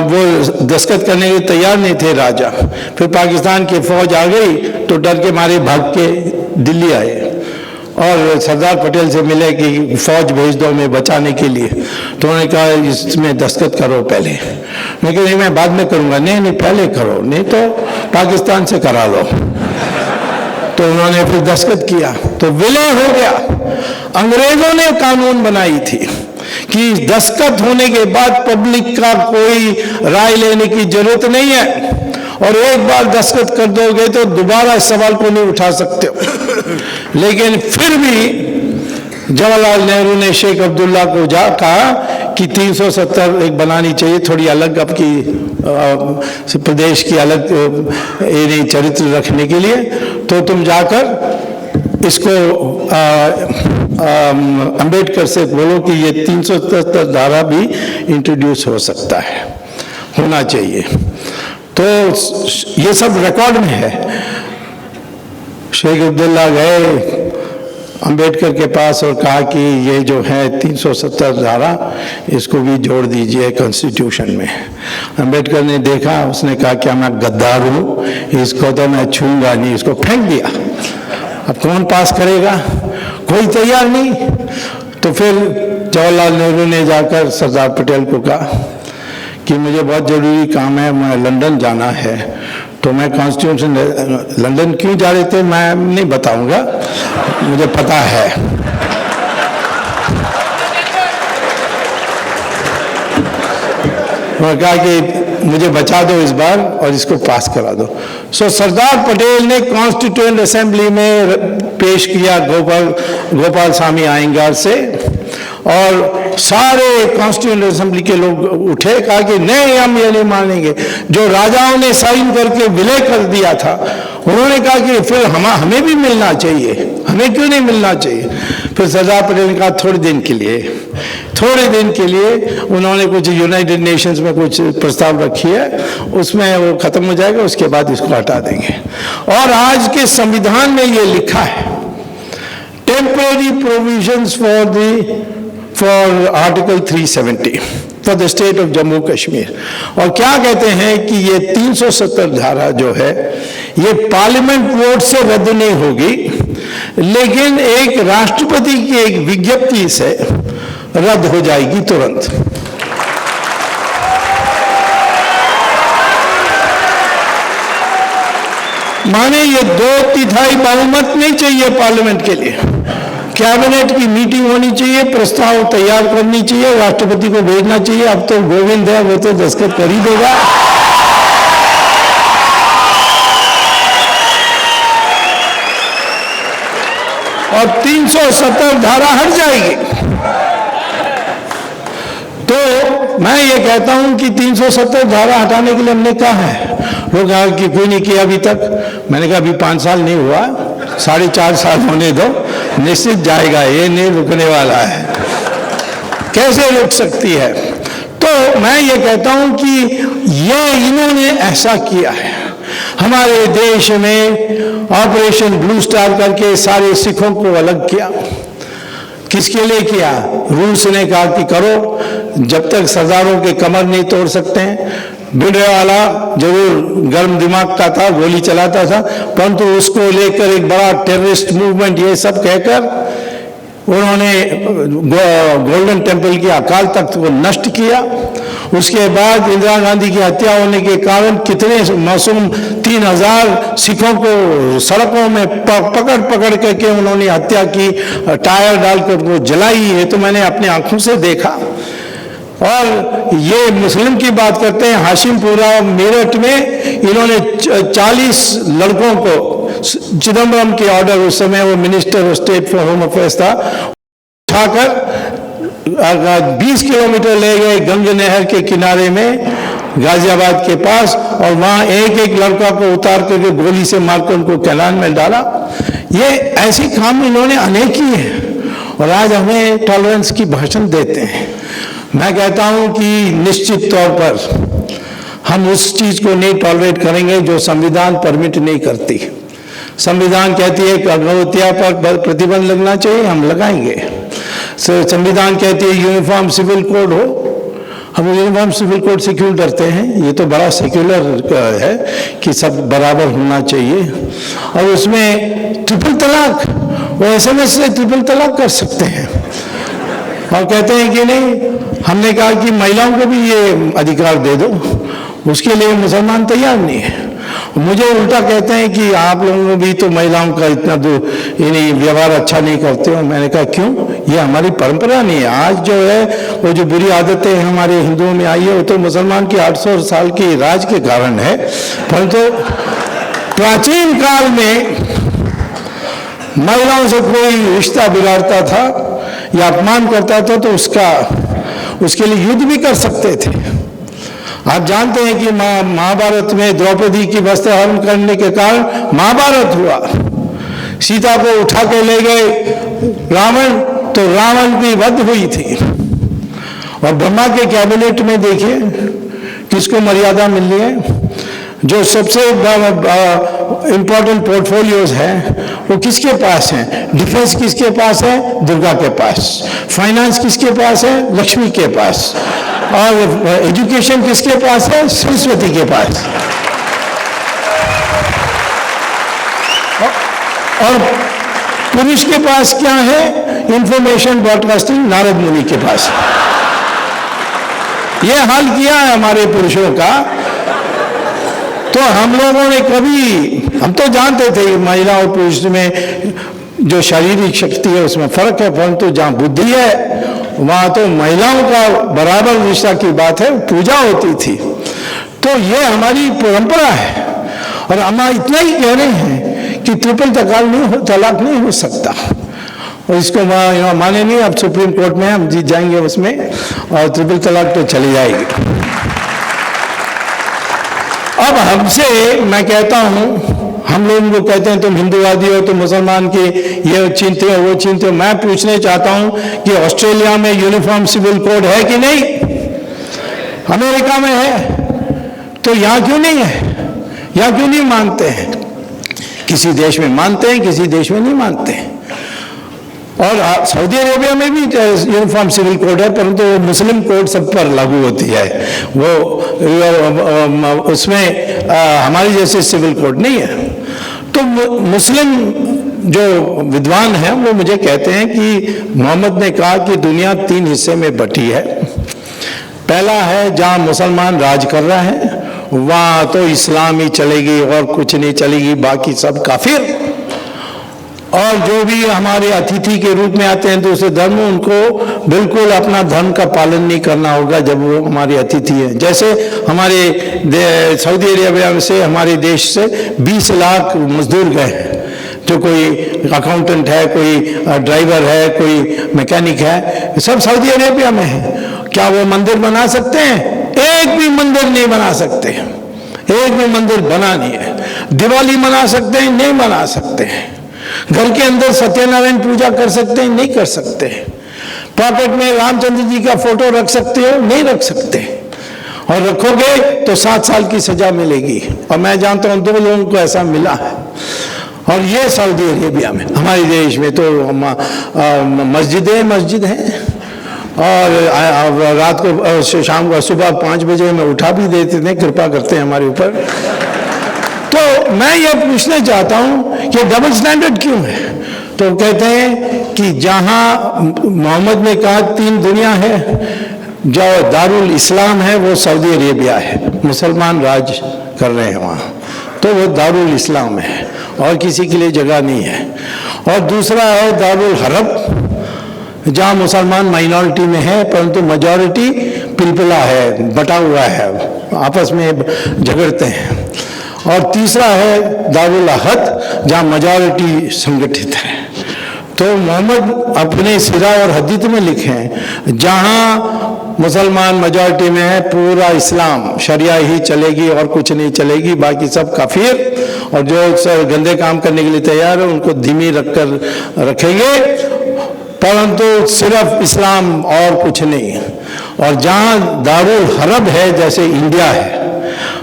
वो दस्तखत करने के तैयार नहीं थे राजा, फिर पाकिस्तान की फौज आ गई तो डर के मारे भाग के दिल्ली आए और सरदार पटेल से मिले कि फौज भेज दो हमें बचाने के लिए। तो उन्होंने कहा इसमें दस्तखत करो पहले। मैं कहा नहीं मैं बाद में करूँगा। नहीं पहले करो, नहीं तो पाकिस्तान से करा लो। तो उन्होंने फिर दस्तखत किया तो विलय हो गया। अंग्रेजों ने कानून बनाई थी कि दस्तखत होने के बाद पब्लिक का कोई राय लेने की जरूरत नहीं है, और एक बार दस्तखत कर दोगे तो दोबारा इस सवाल को नहीं उठा सकते हो। लेकिन फिर भी जवाहरलाल नेहरू ने शेख अब्दुल्ला को जा कहा कि 370 एक बनानी चाहिए, थोड़ी अलग आपकी प्रदेश की अलग ये चरित्र रखने के लिए, तो तुम जाकर इसको अंबेडकर से बोलो कि ये 370 धारा भी इंट्रोड्यूस हो सकता है, होना चाहिए। तो ये सब रिकॉर्ड में है। शेख अब्दुल्ला गए अंबेडकर के पास और कहा कि ये जो है 370 धारा इसको भी जोड़ दीजिए कॉन्स्टिट्यूशन में। अंबेडकर ने देखा, उसने कहा कि मैं गद्दार हूँ, इसको तो मैं छूंगा नहीं, इसको फेंक दिया। अब कौन पास करेगा, कोई तैयार नहीं। तो फिर जवाहरलाल नेहरू ने जाकर सरदार पटेल को कहा कि मुझे बहुत ज़रूरी काम है, मैं लंदन जाना है। तो मैं कॉन्स्टिट्यूशन, लंदन क्यों जा रहे थे मैं नहीं बताऊंगा, मुझे पता है। उन्होंने कहा कि मुझे बचा दो इस बार और इसको पास करा दो। सो सरदार पटेल ने कॉन्स्टिट्यूएंट असेंबली में पेश किया गोपाल स्वामी अयंगार से, और सारे कॉन्स्टिट्यूएंट असेंबली के लोग उठे, कहा कि नहीं हम ये नहीं मानेंगे। जो राजाओं ने साइन करके विलय कर दिया था, उन्होंने कहा कि फिर हमें भी मिलना चाहिए, हमें क्यों नहीं मिलना चाहिए। फिर सरदार पटेल ने कहा थोड़े दिन के लिए उन्होंने कुछ यूनाइटेड नेशंस में कुछ प्रस्ताव रखी है, उसमें वो खत्म हो जाएगा, उसके बाद इसको हटा देंगे। और आज के संविधान में ये लिखा है, temporary provisions for article 370 for the state of Jammu Kashmir. और क्या कहते हैं कि ये 370 धारा जो है ये पार्लियामेंट वोट से रद्द नहीं होगी, लेकिन एक राष्ट्रपति की एक विज्ञप्ति से रद्द हो जाएगी तुरंत। माने ये 2/3 बहुमत नहीं चाहिए पार्लियामेंट के लिए, कैबिनेट की मीटिंग होनी चाहिए, प्रस्ताव तैयार करनी चाहिए, राष्ट्रपति को भेजना चाहिए। अब तो गोविंद है, वो तो दस्तखत कर ही देगा। और 370 धारा हट जाएगी। तो मैं ये कहता हूं कि 370 धारा हटाने के लिए हमने कहा है, लोग कहा कि कोई नहीं किया अभी तक। मैंने कहा अभी 5 साल नहीं हुआ, 4.5 साल होने दो, निश्चित जाएगा, ये नहीं रुकने वाला है। कैसे रुक सकती है? तो मैं ये कहता हूं कि ये इन्होंने ऐसा किया है। हमारे देश में ऑपरेशन ब्लू स्टार करके सारे सिखों को अलग किया। किसके लिए किया? रूस ने कहा कि करो, जब तक सरदारों के कमर नहीं तोड़ सकते हैं। भिंडरावाला जरूर गर्म दिमाग का था, गोली चलाता था, परंतु उसको लेकर एक बड़ा टेररिस्ट मूवमेंट ये सब कहकर उन्होंने गोल्डन टेम्पल की अकाल तख्त को नष्ट किया। उसके बाद इंदिरा गांधी की हत्या होने के कारण कितने मासूम 3000 सिखों को सड़कों में पकड़ पकड़ करके उन्होंने हत्या की, टायर डालकर उनको जलाई है, तो मैंने अपनी आंखों से देखा। और ये मुस्लिम की बात करते हैं, हाशिमपुरा मेरठ में इन्होंने 40 लड़कों को चिदम्बरम के ऑर्डर, उस समय वो minister of state for home affairs था, उठाकर 20 किलोमीटर ले गए गंगा नहर के किनारे में गाजियाबाद के पास, और वहां एक एक लड़का को उतार करके गोली से मारकर उनको कैलान में डाला। ये ऐसी काम इन्होंने अनेक किए हैं और आज हमें टॉलरेंस की भाषण देते हैं। मैं कहता हूं कि निश्चित तौर पर हम उस चीज को नहीं टॉलरेट करेंगे जो संविधान परमिट नहीं करती। संविधान कहती है कि अगरबत्तियां पर प्रतिबंध लगना चाहिए, हम लगाएंगे। संविधान कहती है यूनिफॉर्म सिविल कोड हो, हम यूनिफॉर्म सिविल कोड से क्यों डरते हैं? ये तो बड़ा सेक्युलर है कि सब बराबर होना चाहिए। और उसमें ट्रिपल तलाक, वो SMS से ट्रिपल तलाक कर सकते हैं और कहते हैं कि नहीं, हमने कहा कि महिलाओं को भी ये अधिकार दे दो, उसके लिए मुसलमान तैयार नहीं है। मुझे उल्टा कहते हैं कि आप लोगों भी तो महिलाओं का इतना व्यवहार अच्छा नहीं करते हो। मैंने कहा क्यों? ये हमारी परंपरा नहीं है। आज जो है वो जो बुरी आदतें हमारे हिंदुओं में आई है वो तो मुसलमान की 800 साल की राज के कारण है, परंतु प्राचीन काल में महिलाओं से कोई रिश्ता बिगाड़ता था या अपमान करता था तो उसके लिए युद्ध भी कर सकते थे। आप जानते हैं कि महाभारत में द्रौपदी की वस्त्रहरण करने के कारण महाभारत हुआ। सीता को उठा के ले गए रावण, तो रावण की वध हुई थी। और ब्रह्मा के कैबिनेट में देखिए किसको मर्यादा मिल रही है। जो सबसे इंपॉर्टेंट पोर्टफोलियोज हैं वो किसके पास हैं? डिफेंस किसके पास है? दुर्गा के पास। फाइनेंस किसके पास है? लक्ष्मी के पास। और एजुकेशन किसके पास है? सरस्वती के पास। और पुरुष के पास क्या है? इंफॉर्मेशन ब्रॉडकास्टिंग नारद मुनि के पास। यह हाल किया है हमारे पुरुषों का। तो हम लोगों ने कभी, हम तो जानते थे महिला और पुरुष में जो शारीरिक शक्ति है उसमें फर्क है, परंतु जहां बुद्धि है वहां तो महिलाओं का बराबर रिश्ता की बात है, पूजा होती थी। तो ये हमारी परंपरा है और हम इतना ही कह रहे हैं कि ट्रिपल तलाक नहीं हो सकता। और इसको माने नहीं, अब सुप्रीम कोर्ट में हम जीत जाएंगे उसमें और ट्रिपल तलाक तो चली जाएगी। अब हमसे मैं कहता हूं, हम लोगों को कहते हैं तुम हिंदूवादी हो, तुम मुसलमान की ये चिंते हो वो चिंते हो। मैं पूछने चाहता हूं कि ऑस्ट्रेलिया में यूनिफॉर्म सिविल कोड है कि नहीं? अमेरिका में है, तो यहां क्यों नहीं है? यहां क्यों नहीं मानते हैं? किसी देश में मानते हैं, किसी देश में नहीं मानते हैं। और सऊदी अरेबिया में भी यूनिफॉर्म सिविल कोड है, परंतु वो मुस्लिम कोड सब पर लागू होती है। वो उसमें हमारी जैसे सिविल कोड नहीं है। तो मुस्लिम जो विद्वान हैं वो मुझे कहते हैं कि मोहम्मद ने कहा कि दुनिया 3 हिस्से में बटी है। पहला है जहां मुसलमान राज कर रहा है, वहां तो इस्लाम ही चलेगी और कुछ नहीं चलेगी, बाकी सब काफिर। और जो भी हमारे अतिथि के रूप में आते हैं दूसरे धर्म, उनको बिल्कुल अपना धर्म का पालन नहीं करना होगा जब वो हमारे अतिथि हैं। जैसे हमारे सऊदी अरेबिया से हमारे देश से 20 लाख मजदूर गए हैं, जो कोई अकाउंटेंट है, कोई ड्राइवर है, कोई मैकेनिक है, सब सऊदी अरेबिया में है। क्या वो मंदिर बना सकते हैं? एक भी मंदिर नहीं बना सकते, एक भी मंदिर बना नहीं है। दिवाली मना सकते हैं? नहीं मना सकते हैं। घर के अंदर सत्यनारायण पूजा कर सकते हैं? नहीं कर सकते। पॉकेट में रामचंद्र जी का फोटो रख सकते हो? नहीं रख सकते। और रखोगे तो 7 साल की सजा मिलेगी। और मैं जानता हूं 2 लोगों को ऐसा मिला है। और ये सऊदी अरेबिया में, हमारे देश में तो मस्जिद हैं और रात को शाम को सुबह 5 बजे में उठा भी देते थे, कृपा करते हैं हमारे ऊपर। तो मैं ये पूछना चाहता हूं कि डबल स्टैंडर्ड क्यों है? तो कहते हैं कि जहां मोहम्मद ने कहा 3 दुनिया है, जो दारुल इस्लाम है वो सऊदी अरेबिया है, मुसलमान राज कर रहे हैं वहाँ, तो वो दारुल इस्लाम है और किसी के लिए जगह नहीं है। और दूसरा है दारुल हरब, जहाँ मुसलमान माइनॉरिटी में है परंतु मेजॉरिटी पिलपिला है, बटा हुआ है, आपस में झगड़ते हैं। और तीसरा है दारुल अहद, जहाँ मेजॉरिटी संगठित है। तो मोहम्मद अपने सिरा और हदीत में लिखे हैं, जहाँ मुसलमान मेजॉरिटी में है, पूरा इस्लाम शरिया ही चलेगी और कुछ नहीं चलेगी, बाकी सब काफिर, और जो गंदे काम करने के लिए तैयार है उनको धीमी रखकर रखेंगे, परंतु सिर्फ इस्लाम और कुछ नहीं। और जहाँ दारुल हरब है जैसे इंडिया है,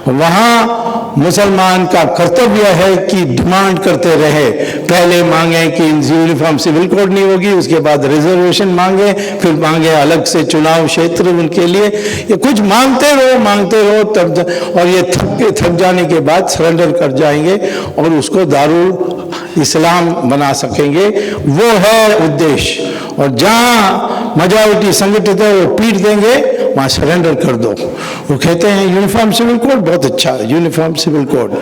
वहाँ मुसलमान का कर्तव्य है कि डिमांड करते रहे, पहले मांगे कि यूनिफॉर्म सिविल कोड नहीं होगी, उसके बाद रिजर्वेशन मांगे, फिर मांगे अलग से चुनाव क्षेत्र उनके लिए, ये कुछ मांगते रहो तब, और ये थक जाने के बाद सरेंडर कर जाएंगे और उसको दारुल इस्लाम बना सकेंगे, वो है उद्देश्य। और जहाँ मेजॉरिटी संगठित है वो पीट देंगे, वहाँ सरेंडर कर दो। वो कहते हैं यूनिफॉर्म सिविल कोड बहुत अच्छा है, यूनिफॉर्म सिविल कोड।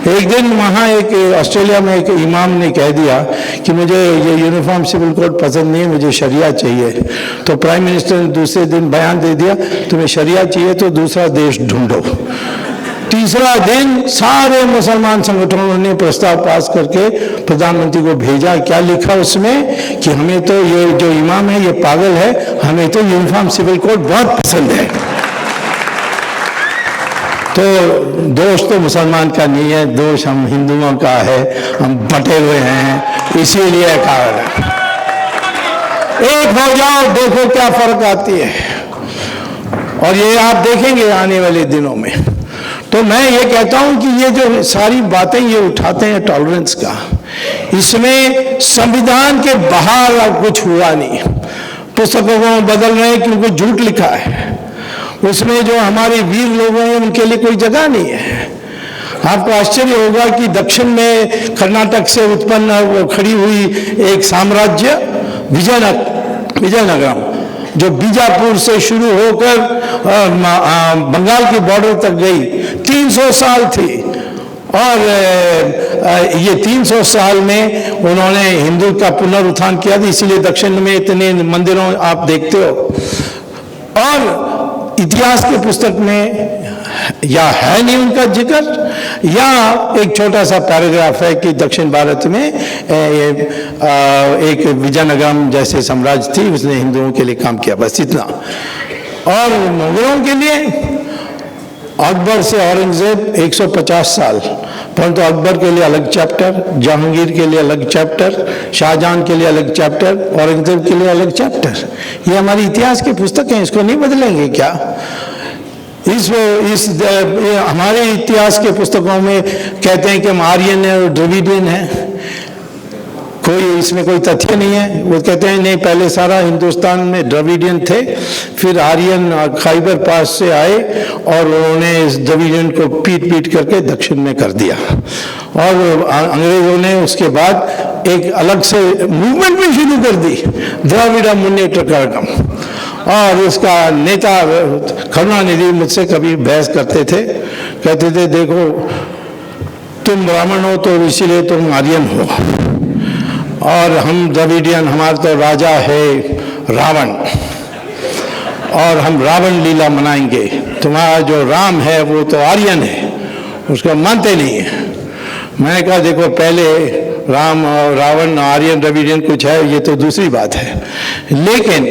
एक दिन वहाँ एक ऑस्ट्रेलिया में एक इमाम ने कह दिया कि मुझे ये यूनिफॉर्म सिविल कोड पसंद नहीं है, मुझे शरिया चाहिए। तो प्राइम मिनिस्टर ने दूसरे दिन बयान दे दिया, तुम्हें शरिया चाहिए तो दूसरा देश ढूंढो। तीसरा दिन सारे मुसलमान संगठनों ने प्रस्ताव पास करके प्रधानमंत्री को भेजा। क्या लिखा उसमें कि हमें तो ये जो इमाम है ये पागल है, हमें तो यूनिफॉर्म सिविल कोड बहुत पसंद है। तो दोष तो मुसलमान का नहीं है, दोष हम हिंदुओं का है, हम बटे हुए हैं, इसीलिए कारण है। एक हो जाओ, देखो क्या फर्क आती है, और ये आप देखेंगे आने वाले दिनों में। तो मैं ये कहता हूं कि ये जो सारी बातें ये उठाते हैं टॉलरेंस का, इसमें संविधान के बाहर अब कुछ हुआ नहीं। पुस्तकों को बदल रहे हैं क्योंकि झूठ लिखा है, उसमें जो हमारे वीर लोग हैं उनके लिए कोई जगह नहीं है। आपको आश्चर्य होगा कि दक्षिण में कर्नाटक से उत्पन्न खड़ी हुई एक साम्राज्य विजयनगरम, जो बीजापुर से शुरू होकर बंगाल की बॉर्डर तक गई, 300 साल थी। और ये 300 साल में उन्होंने हिंदू का पुनरुत्थान किया था, इसीलिए दक्षिण में इतने मंदिरों आप देखते हो। और इतिहास के पुस्तक में या है नहीं उनका जिक्र, या एक छोटा सा पैराग्राफ है कि दक्षिण भारत में एक विजयनगरम जैसे साम्राज्य थी, उसने हिंदुओं के लिए काम किया, बस इतना। और मुगलों के लिए अकबर से औरंगजेब 150 साल, परंतु अकबर के लिए अलग चैप्टर, जहांगीर के लिए अलग चैप्टर, शाहजहां के लिए अलग चैप्टर, औरंगजेब के लिए अलग चैप्टर। ये हमारी इतिहास की पुस्तक है, इसको नहीं बदलेंगे क्या? हमारे इतिहास के पुस्तकों में कहते हैं कि हम आर्यन है और द्रविडियन है, कोई इसमें कोई तथ्य नहीं है। वो कहते हैं नहीं, पहले सारा हिंदुस्तान में द्रविडियन थे, फिर आर्यन खैबर पास से आए और उन्होंने इस द्रविडियन को पीट करके दक्षिण में कर दिया। और अंग्रेजों ने उसके बाद एक अलग से मूवमेंट भी शुरू कर दी, द्रविड़ मुन्नेट्र कळगम। और उसका नेता करुणानिधि मुझसे कभी बहस करते थे, कहते थे देखो तुम ब्राह्मण हो तो इसीलिए तुम आर्यन हो, और हम द्रविडियन, हमारा तो राजा है रावण, और हम रावण लीला मनाएंगे। तुम्हारा जो राम है वो तो आर्यन है, उसको मानते नहीं है। मैंने कहा देखो पहले राम और रावण, आर्यन, द्रविडियन कुछ है, ये तो दूसरी बात है। लेकिन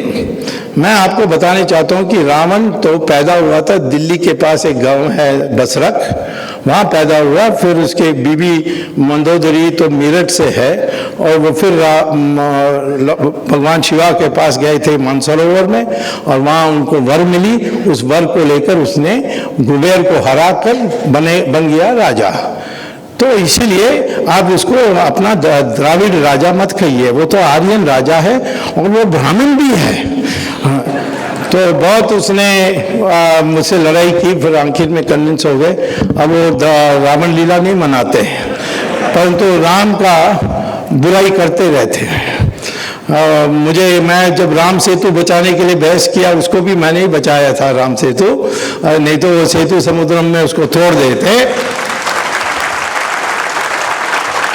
मैं आपको बताने चाहता हूँ कि रावण तो पैदा हुआ था दिल्ली के पास, एक गांव है बसरक, वहाँ पैदा हुआ। फिर उसके बीबी मंदोदरी तो मेरठ से है, और वो फिर भगवान शिवा के पास गए थे मानसरोवर में, और वहाँ उनको वर मिली। उस वर को लेकर उसने कुबेर को हरा कर बन गया राजा। तो इसीलिए आप उसको अपना द्राविड़ राजा मत कहिए, वो तो आर्यन राजा है और वो ब्राह्मण भी है। तो बहुत उसने मुझसे लड़ाई की, फिर आखिर में कन्विंस हो गए। अब वो रावण लीला नहीं मनाते, परंतु राम का बुराई करते रहते हैं। मैं जब राम सेतु बचाने के लिए बहस किया, उसको भी मैंने ही बचाया था राम सेतु, नहीं तो वो सेतु समुद्रम में उसको तोड़ देते।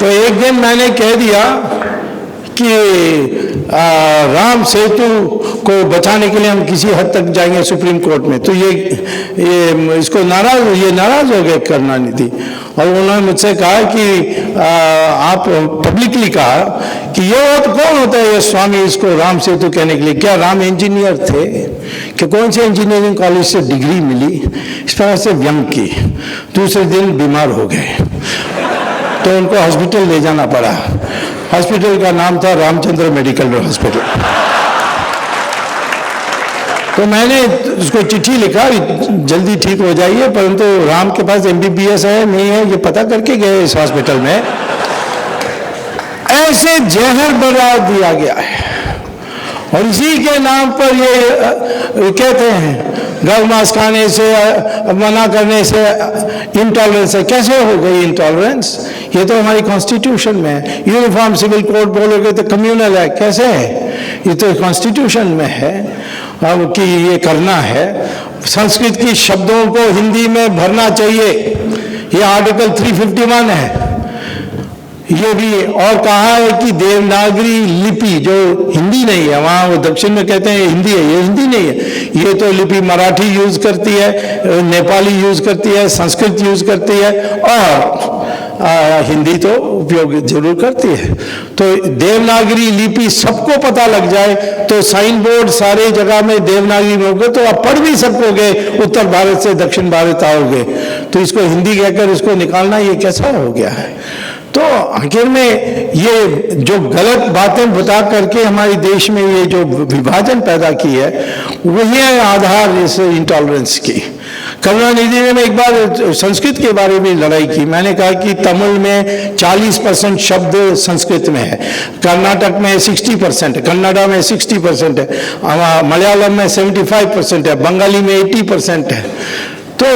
तो एक दिन मैंने कह दिया कि राम सेतु को बचाने के लिए हम किसी हद तक जाएंगे सुप्रीम कोर्ट में। तो ये इसको नाराज हो गए करुणानिधि, और उन्होंने मुझसे कहा कि आप पब्लिकली कहा कि ये कौन होता है ये स्वामी इसको राम सेतु कहने के लिए? क्या राम इंजीनियर थे कि कौन से इंजीनियरिंग कॉलेज से डिग्री मिली? इस तरह से व्यंग की। दूसरे दिन बीमार हो गए तो उनको हॉस्पिटल ले जाना पड़ा। हॉस्पिटल का नाम था रामचंद्र मेडिकल हॉस्पिटल। तो मैंने उसको चिट्ठी लिखा, जल्दी ठीक हो जाइए, परंतु राम के पास MBBS है नहीं है ये पता करके गए इस हॉस्पिटल में। ऐसे जहर बना दिया गया है, और इसी के नाम पर ये कहते हैं गौ मांस खाने से मना करने से इंटॉलरेंस है। कैसे हो गई इंटॉलरेंस? ये तो हमारी कॉन्स्टिट्यूशन में है। यूनिफॉर्म सिविल कोड बोलोगे तो कम्युनल है, कैसे है? ये तो कॉन्स्टिट्यूशन में है कि ये करना है। संस्कृत की शब्दों को हिंदी में भरना चाहिए, ये आर्टिकल 351 है। ये भी और कहा है कि देवनागरी लिपि जो हिंदी नहीं है, वहाँ वो दक्षिण में कहते हैं हिंदी है, ये हिंदी नहीं है। ये तो लिपि मराठी यूज करती है, नेपाली यूज करती है, संस्कृत यूज करती है, और हिंदी तो उपयोग जरूर करती है। तो देवनागरी लिपि सबको पता लग जाए तो साइन बोर्ड सारे जगह में देवनागरी में होंगे तो आप पढ़ भी सकोगे, उत्तर भारत से दक्षिण भारत आओगे। तो इसको हिंदी कहकर इसको निकालना ये कैसा हो गया है? तो आखिर में ये जो गलत बातें बता करके हमारे देश में ये जो विभाजन पैदा की है, वही है आधार इस इंटॉलरेंस की। करुणानिधि ने एक बार संस्कृत के बारे में लड़ाई की। मैंने कहा कि तमिल में 40% शब्द संस्कृत में है, कर्नाटक में 60% है, कन्नड़ा में 60% है, मलयालम में 75% है, बंगाली में 80% है। तो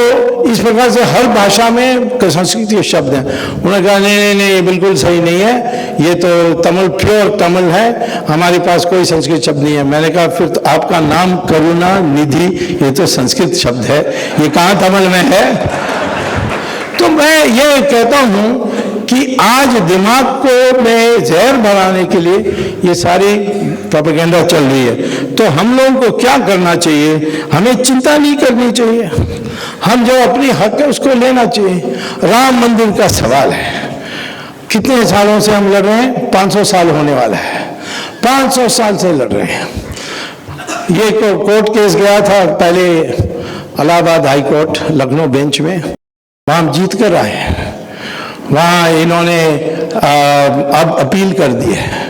इस प्रकार से हर भाषा में संस्कृत के शब्द हैं। उन्होंने कहा नहीं, ये बिल्कुल सही नहीं है, ये तो तमिल प्योर तमिल है, हमारे पास कोई संस्कृत शब्द नहीं है। मैंने कहा फिर तो आपका नाम करुणानिधि, ये तो संस्कृत शब्द है, ये कहाँ तमिल में है? तो मैं ये कहता हूँ कि आज दिमाग को में जहर भराने के लिए ये सारी प्रोपेगेंडा चल रही है। तो हम लोगों को क्या करना चाहिए? हमें चिंता नहीं करनी चाहिए, हम जो अपनी हक है उसको लेना चाहिए। राम मंदिर का सवाल है, कितने सालों से हम लड़ रहे हैं? 500 साल होने वाला है, 500 साल से लड़ रहे हैं। ये कोर्ट केस गया था पहले Allahabad high court Lucknow bench में, वहाँ हम जीत कर आए हैं। वहाँ इन्होंने अब अपील कर दी है।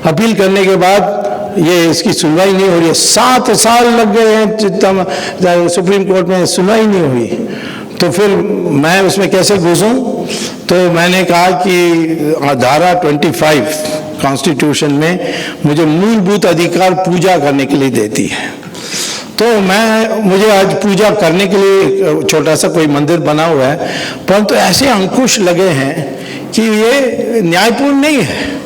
अपील करने के बाद ये इसकी सुनवाई नहीं हो रही है। 7 साल लग गए हैं सुप्रीम कोर्ट में, सुनवाई नहीं हुई। तो फिर मैं उसमें कैसे घुसूं? तो मैंने कहा कि धारा 25 कॉन्स्टिट्यूशन में मुझे मूलभूत अधिकार पूजा करने के लिए देती है। तो मुझे आज पूजा करने के लिए छोटा सा कोई मंदिर बना हुआ है, परंतु ऐसे अंकुश लगे हैं कि ये न्यायपूर्ण नहीं है।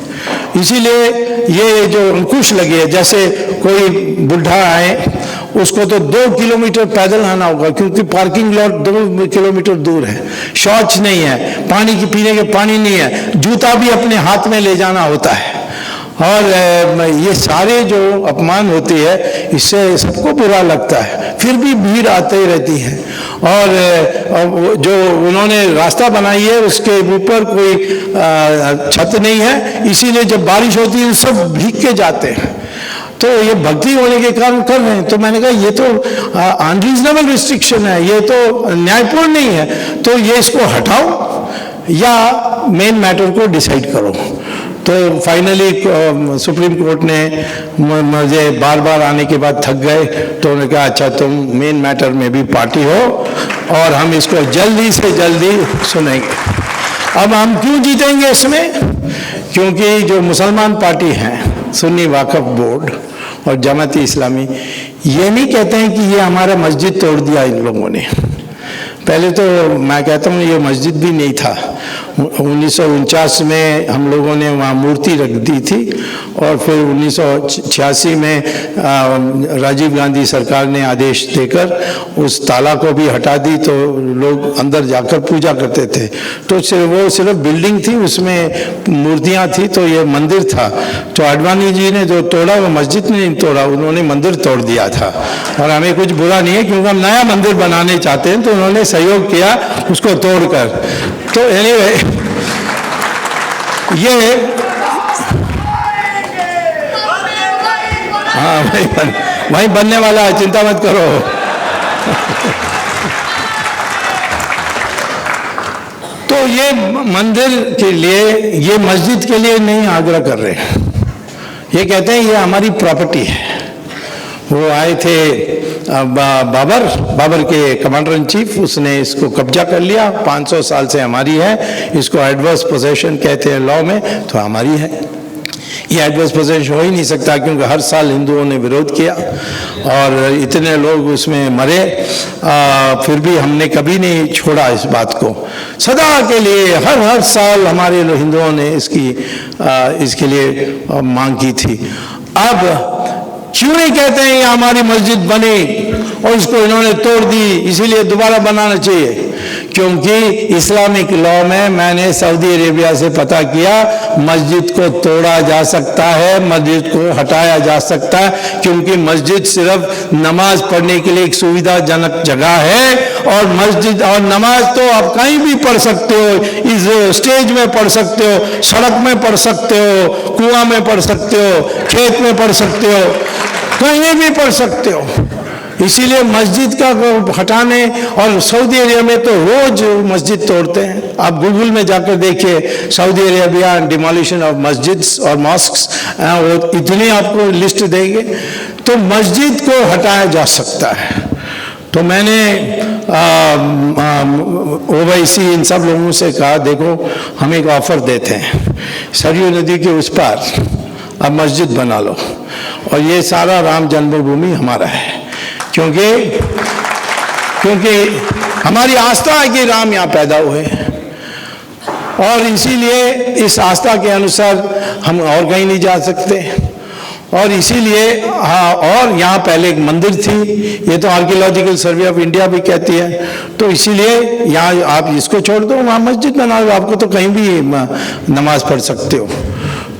इसीलिए ये जो अंकुश लगे है, जैसे कोई बुढ़ा आए उसको तो 2 किलोमीटर पैदल आना होगा, क्योंकि पार्किंग लॉट 2 किलोमीटर दूर है, शौच नहीं है, पानी की पीने के पानी नहीं है, जूता भी अपने हाथ में ले जाना होता है। और ये सारे जो अपमान होती है इससे सबको बुरा लगता है, फिर भी भीड़ आती रहती है। और जो उन्होंने रास्ता बनाई है उसके ऊपर कोई छत नहीं है, इसीलिए जब बारिश होती है सब भीग के जाते हैं। तो ये भक्ति होने के कारण कर रहे हैं। तो मैंने कहा ये तो अनरीजनेबल रिस्ट्रिक्शन है, ये तो न्यायपूर्ण नहीं है। तो ये इसको हटाओ या मेन मैटर को डिसाइड करो। तो फाइनली सुप्रीम कोर्ट ने मुझे बार बार आने के बाद थक गए, तो उन्होंने कहा अच्छा तुम मेन मैटर में भी पार्टी हो और हम इसको जल्दी से जल्दी सुनेंगे। अब हम क्यों जीतेंगे इसमें? क्योंकि जो मुसलमान पार्टी हैं, सुन्नी वाकफ बोर्ड और जमात इस्लामी, ये नहीं कहते हैं कि ये हमारा मस्जिद तोड़ दिया इन लोगों ने, पहले तो मैं कहता हूँ ये मस्जिद भी नहीं था। 1949 में हम लोगों ने वहाँ मूर्ति रख दी थी और फिर 1986 में राजीव गांधी सरकार ने आदेश देकर उस ताला को भी हटा दी, तो लोग अंदर जाकर पूजा करते थे। तो वो सिर्फ बिल्डिंग थी, उसमें मूर्तियाँ थी, तो ये मंदिर था। तो आडवाणी जी ने जो तोड़ा वो मस्जिद ने नहीं तोड़ा, उन्होंने मंदिर तोड़ दिया था। और हमें कुछ बुरा नहीं है क्योंकि हम नया मंदिर बनाने चाहते हैं, तो उन्होंने सहयोग किया उसको तोड़कर। तो एनीवे ये हाँ वही बनने वाला है, चिंता मत करो। तो ये मंदिर के लिए, ये मस्जिद के लिए नहीं आग्रह कर रहे, ये कहते हैं ये हमारी प्रॉपर्टी है। वो आए थे बाबर के कमांडर इन चीफ, उसने इसको कब्जा कर लिया। 500 साल से हमारी है, इसको एडवर्स पोजेशन कहते हैं लॉ में, तो हमारी है। ये एडवर्स पोजेशन हो ही नहीं सकता क्योंकि हर साल हिंदुओं ने विरोध किया और इतने लोग उसमें मरे, फिर भी हमने कभी नहीं छोड़ा इस बात को। सदा के लिए हर साल हमारे हिंदुओं ने इसके लिए मांग की थी। अब क्यों नहीं कहते हैं ये हमारी मस्जिद बनी और इसको इन्होंने तोड़ दी, इसीलिए दोबारा बनाना चाहिए? क्योंकि इस्लामिक लॉ में मैंने सऊदी अरेबिया से पता किया, मस्जिद को तोड़ा जा सकता है, मस्जिद को हटाया जा सकता है, क्योंकि मस्जिद सिर्फ नमाज पढ़ने के लिए एक सुविधाजनक जगह है। और मस्जिद और नमाज तो आप कहीं भी पढ़ सकते हो, इस स्टेज में पढ़ सकते हो, सड़क में पढ़ सकते हो, कुआं में पढ़ सकते हो, खेत में पढ़ सकते हो, कहीं भी पढ़ सकते हो। इसीलिए मस्जिद का हटाने, और सऊदी अरेबिया में तो रोज मस्जिद तोड़ते हैं। आप गूगल में जाकर देखिए सऊदी अरेबिया डिमोलिशन ऑफ मस्जिद्स और मॉस्क्स, वो इतनी आपको लिस्ट देंगे। तो मस्जिद को हटाया जा सकता है। तो मैंने ओवैसी इन सब लोगों से कहा, देखो हम एक ऑफर देते हैं, सरयू नदी के उस पार अब मस्जिद बना लो और ये सारा राम जन्मभूमि हमारा है। क्योंकि हमारी आस्था है कि राम यहाँ पैदा हुए और इसीलिए इस आस्था के अनुसार हम और कहीं नहीं जा सकते। और इसीलिए और यहाँ पहले एक मंदिर थी, ये तो आर्कियोलॉजिकल सर्वे ऑफ इंडिया भी कहती है। तो इसीलिए यहाँ आप इसको छोड़ दो, वहाँ मस्जिद बना लो, आपको तो कहीं भी नमाज पढ़ सकते हो।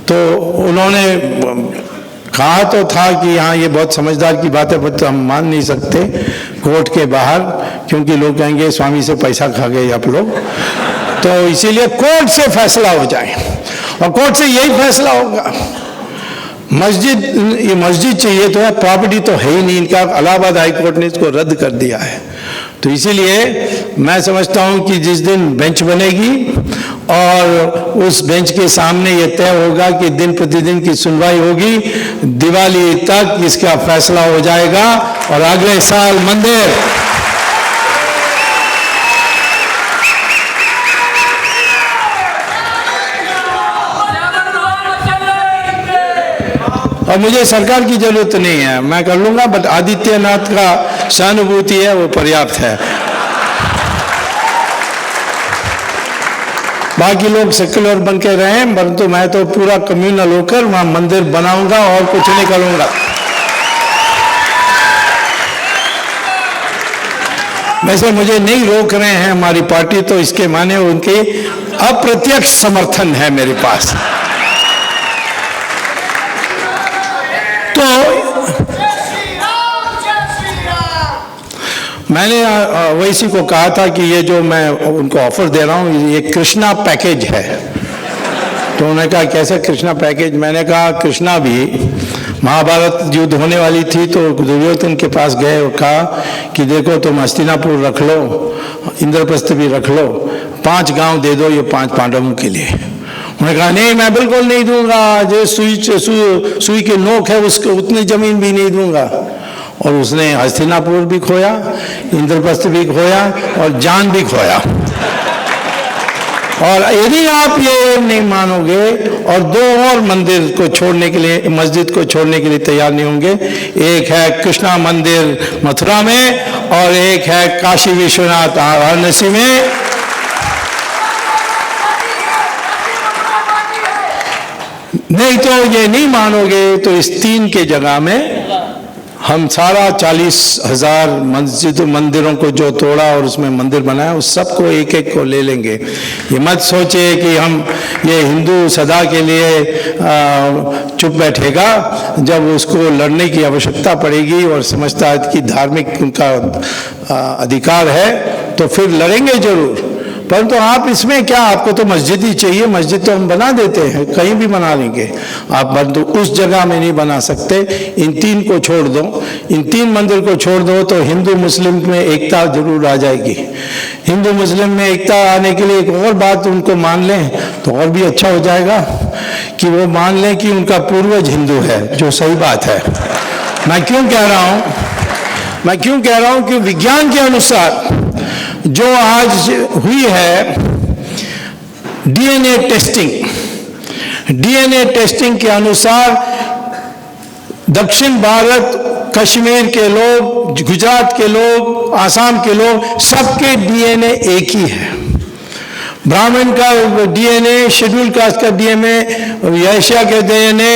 तो उन्होंने कहा तो था कि यहाँ ये बहुत समझदार की बात है, पर तो हम मान नहीं सकते कोर्ट के बाहर, क्योंकि लोग कहेंगे स्वामी से पैसा खा गए आप लोग। तो इसीलिए कोर्ट से फैसला हो जाए और कोर्ट से यही फैसला होगा। ये मस्जिद चाहिए तो है, प्रॉपर्टी तो है ही नहीं इनका। इलाहाबाद हाई कोर्ट ने इसको रद्द कर दिया है। तो इसीलिए मैं समझता हूं कि जिस दिन बेंच बनेगी और उस बेंच के सामने ये तय होगा कि दिन प्रतिदिन की सुनवाई होगी, दिवाली तक इसका फैसला हो जाएगा और अगले साल मंदिर और मुझे सरकार की जरूरत नहीं है, मैं कर लूंगा। बट आदित्यनाथ का सहानुभूति है, वो पर्याप्त है। बाकी लोग सेक्युलर बन के रहे, परंतु मैं तो पूरा कम्युनल होकर वहां मंदिर बनाऊंगा और कुछ नहीं करूंगा। वैसे मुझे नहीं रोक रहे हैं हमारी पार्टी, तो इसके माने उनके अप्रत्यक्ष समर्थन है मेरे पास। तो मैंने ओवैसी को कहा था कि ये जो मैं उनको ऑफर दे रहा हूँ ये कृष्णा पैकेज है। तो उन्होंने कहा कैसे कृष्णा पैकेज? मैंने कहा कृष्णा भी महाभारत युद्ध होने वाली थी तो दुर्योधन के पास गए और कहा कि देखो तुम हस्तिनापुर रख लो, इंद्रप्रस्थ भी रख लो, 5 गांव दे दो ये 5 पांडवों के लिए। उन्होंने कहा नहीं मैं बिल्कुल नहीं दूंगा, जो सुई की नोक है उसको उतनी जमीन भी नहीं दूंगा। और उसने हस्तिनापुर भी खोया, इंद्रप्रस्थ भी खोया और जान भी खोया। और यदि आप ये नहीं मानोगे और दो और मंदिर को छोड़ने के लिए, मस्जिद को छोड़ने के लिए तैयार नहीं होंगे, एक है कृष्णा मंदिर मथुरा में और एक है काशी विश्वनाथ वाराणसी में, नहीं तो ये नहीं मानोगे तो इस तीन के जगह में हम सारा 40,000 मस्जिद मंदिरों को जो तोड़ा और उसमें मंदिर बनाया उस सबको एक एक को ले लेंगे। ये मत सोचे कि हम ये हिंदू सदा के लिए चुप बैठेगा, जब उसको लड़ने की आवश्यकता पड़ेगी और समझता है कि धार्मिक उनका अधिकार है तो फिर लड़ेंगे जरूर। परंतु आप इसमें क्या, आपको तो मस्जिद ही चाहिए, मस्जिद तो हम बना देते हैं, कहीं भी बना लेंगे आप, परंतु उस जगह में नहीं बना सकते। इन तीन को छोड़ दो, इन तीन मंदिर को छोड़ दो तो हिंदू मुस्लिम में एकता जरूर आ जाएगी। हिंदू मुस्लिम में एकता आने के लिए एक और बात उनको मान लें तो और भी अच्छा हो जाएगा कि वो मान लें कि उनका पूर्वज हिंदू है, जो सही बात है। मैं क्यों कह रहा हूं कि विज्ञान के अनुसार जो आज हुई है डीएनए टेस्टिंग के अनुसार दक्षिण भारत, कश्मीर के लोग, गुजरात के लोग, आसाम के लोग, सबके डीएनए एक ही है। ब्राह्मण का डीएनए, शेड्यूल कास्ट का डीएनए, वैश्य के डीएनए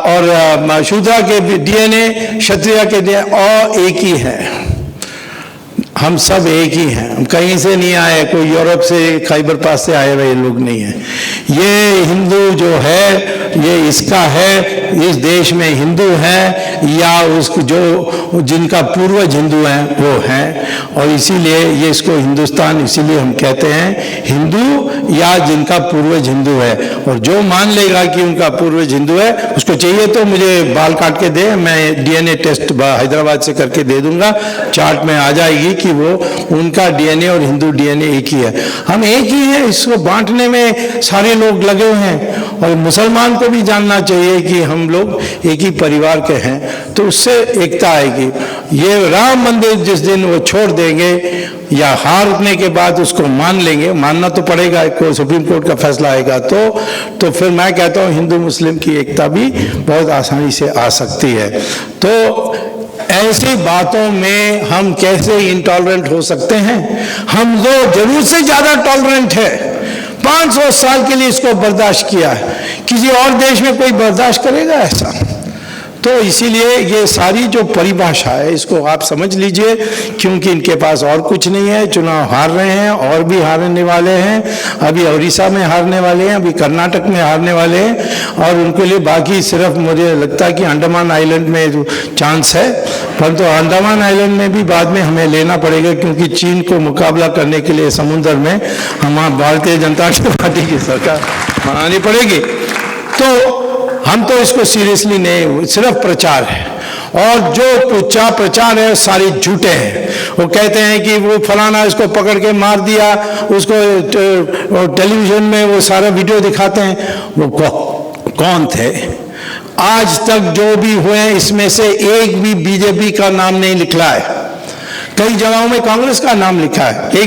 और शूद्रा के डीएनए, क्षत्रिय के डीएनए और एक ही है। हम सब एक ही हैं, हम कहीं से नहीं आए, कोई यूरोप से, खैबर पास से आए हुए लोग नहीं हैं। ये हिंदू जो है ये इसका है, इस देश में हिंदू है या उसको जो जिनका पूर्वज हिंदू हैं वो हैं, और इसीलिए ये इसको हिंदुस्तान, इसीलिए हम कहते हैं हिंदू या जिनका पूर्वज हिंदू है। और जो मान लेगा कि उनका पूर्वज हिंदू है, उसको चाहिए तो मुझे बाल काट के दे, मैं डीएनए टेस्ट हैदराबाद से करके दे दूंगा, चार्ट में आ जाएगी कि वो उनका डीएनए और हिंदू डीएनए एक ही है। हम एक ही हैं, इसको बांटने में सारे लोग लगे हुए हैं। और मुसलमान को भी जानना चाहिए कि हम लोग एक ही परिवार के हैं, तो उससे एकता आएगी। ये राम मंदिर जिस दिन वो छोड़ देंगे या हारने के बाद उसको मान लेंगे, मानना तो पड़ेगा, कोई सुप्रीम कोर्ट का फैसला आएगा तो फिर मैं कहता हूँ हिंदू मुस्लिम की एकता भी बहुत आसानी से आ सकती है। तो ऐसी बातों में हम कैसे इंटॉलरेंट हो सकते हैं? हम लोग जरूर से ज्यादा टॉलरेंट है। 500 साल के लिए इसको बर्दाश्त किया है, किसी और देश में कोई बर्दाश्त करेगा ऐसा? तो इसीलिए ये सारी जो परिभाषा है इसको आप समझ लीजिए, क्योंकि इनके पास और कुछ नहीं है। चुनाव हार रहे हैं और भी हारने वाले हैं, अभी उड़ीसा में हारने वाले हैं, अभी कर्नाटक में हारने वाले हैं, और उनके लिए बाकी सिर्फ मुझे लगता है कि अंडमान आइलैंड में जो चांस है, परंतु अंडमान आइलैंड में भी बाद में हमें लेना पड़ेगा, क्योंकि चीन को मुकाबला करने के लिए समुद्र में हम भारतीय जनता पार्टी की सरकार बनानी पड़ेगी। तो हम तो इसको सीरियसली नहीं, सिर्फ प्रचार है, और जो प्रचार है सारे झूठे हैं। वो कहते हैं कि वो फलाना इसको पकड़ के मार दिया, उसको टेलीविजन में वो सारा वीडियो दिखाते हैं। वो कौन थे? आज तक जो भी हुए इसमें से एक भी बीजेपी का नाम नहीं लिखा है। कई जगहों में कांग्रेस का नाम लिखा है।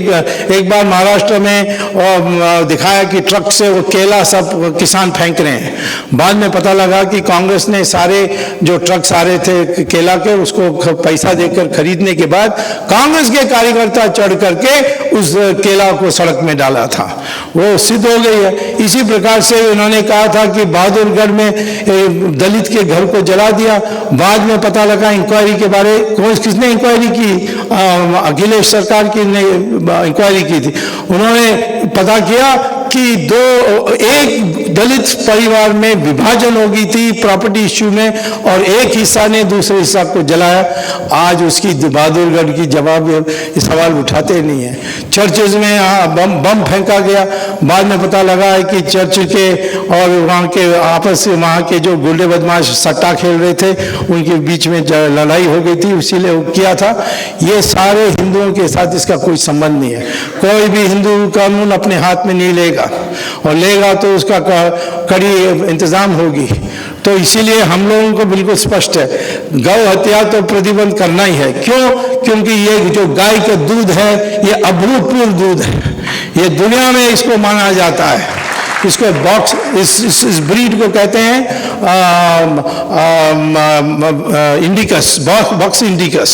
एक बार महाराष्ट्र में दिखाया कि ट्रक से वो केला सब किसान फेंक रहे हैं। बाद में पता लगा कि कांग्रेस ने सारे जो ट्रक्स आ रहे थे केला के, उसको पैसा देकर खरीदने के बाद कांग्रेस के कार्यकर्ता चढ़ करके उस केला को सड़क में डाला था। वो सिद्ध हो गई है। इसी प्रकार से उन्होंने कहा था कि बहादुरगढ़ में दलित के घर को जला दिया। बाद में पता लगा इंक्वायरी के बारे, किसने इंक्वायरी की? अखिलेश सरकार की ने इंक्वायरी की थी। उन्होंने पता किया कि एक दलित परिवार में विभाजन हो गई थी प्रॉपर्टी इश्यू में, और एक हिस्सा ने दूसरे हिस्सा को जलाया। आज उसकी बहादुरगढ़ की जवाब सवाल उठाते नहीं है। चर्चेज में बम फेंका गया। बाद में पता लगा है कि चर्च के और वहाँ के आपस में वहाँ के जो गुंडे बदमाश सट्टा खेल रहे थे उनके बीच में लड़ाई हो गई थी, इसीलिए वो किया था। ये सारे हिंदुओं के साथ इसका कोई संबंध नहीं है। कोई भी हिंदू कानून अपने हाथ में नहीं लेगा, और लेगा तो उसका कड़ी इंतजाम होगी। तो इसीलिए हम लोगों को बिल्कुल स्पष्ट है, गौ हत्या तो प्रतिबंध करना ही है। क्यों? क्योंकि ये जो गाय का दूध है ये अभूतपूर्व दूध है, ये दुनिया में इसको माना जाता है। इसको बॉक्स इस ब्रीड को कहते हैं इंडिकस, बॉक्स इंडिकस,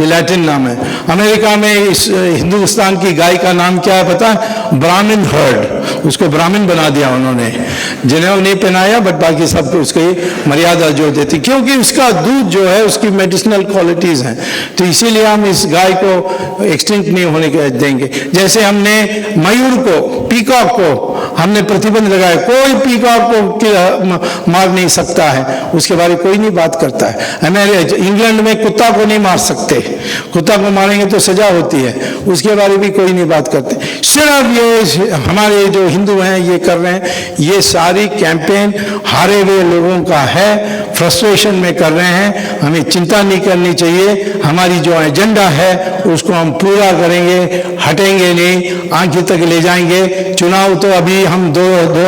ये लैटिन नाम है। अमेरिका में इस हिंदुस्तान की गाय का नाम क्या है पता है? ब्राह्मण हर्ड, उसको ब्राह्मण बना दिया उन्होंने, जिन्हें नहीं पहनाया, बट बाकी सबको उसकी मर्यादा जो देती, क्योंकि उसका दूध जो है उसकी मेडिसिनल क्वालिटीज हैं। तो इसीलिए हम इस गाय को एक्सटिंक्ट नहीं होने के देंगे। जैसे हमने मयूर को, पीकॉक को हमने प्रतिबंध लगाया, कोई पीकॉक को मार नहीं सकता है, उसके बारे में कोई नहीं बात करता है। हमारे इंग्लैंड में कुत्ता को नहीं मार सकते, कुत्ता को मारेंगे तो सजा होती है, उसके बारे में भी कोई नहीं बात करते। सिर्फ ये हमारे जो हिंदू हैं ये कर रहे हैं, ये सारी कैंपेन हारे हुए लोगों का है, फ्रस्ट्रेशन में कर रहे हैं। हमें चिंता नहीं करनी चाहिए, हमारी जो एजेंडा है उसको हम पूरा करेंगे, हटेंगे नहीं, आगे तक ले जाएंगे। चुनाव तो अभी हम दो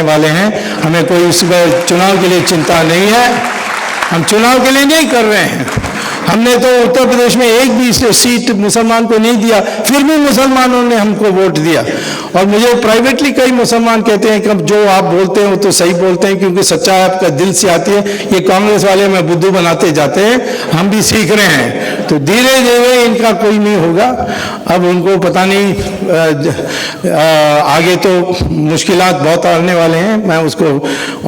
वाले हैं, हमें कोई इस चुनाव के लिए चिंता नहीं है, हम चुनाव के लिए नहीं कर रहे हैं। हमने तो उत्तर प्रदेश में एक भी सीट मुसलमान को नहीं दिया, फिर भी मुसलमानों ने हमको वोट दिया। और मुझे प्राइवेटली कई मुसलमान कहते हैं कि जो आप बोलते हैं वो तो सही बोलते हैं, क्योंकि सच्चाई आपका दिल से आती है। ये कांग्रेस वाले में बुद्धू बनाते जाते हैं, हम भी सीख रहे हैं, तो धीरे धीरे इनका कोई नहीं होगा। अब उनको पता नहीं, आगे तो मुश्किलात बहुत आने वाले हैं, मैं उसको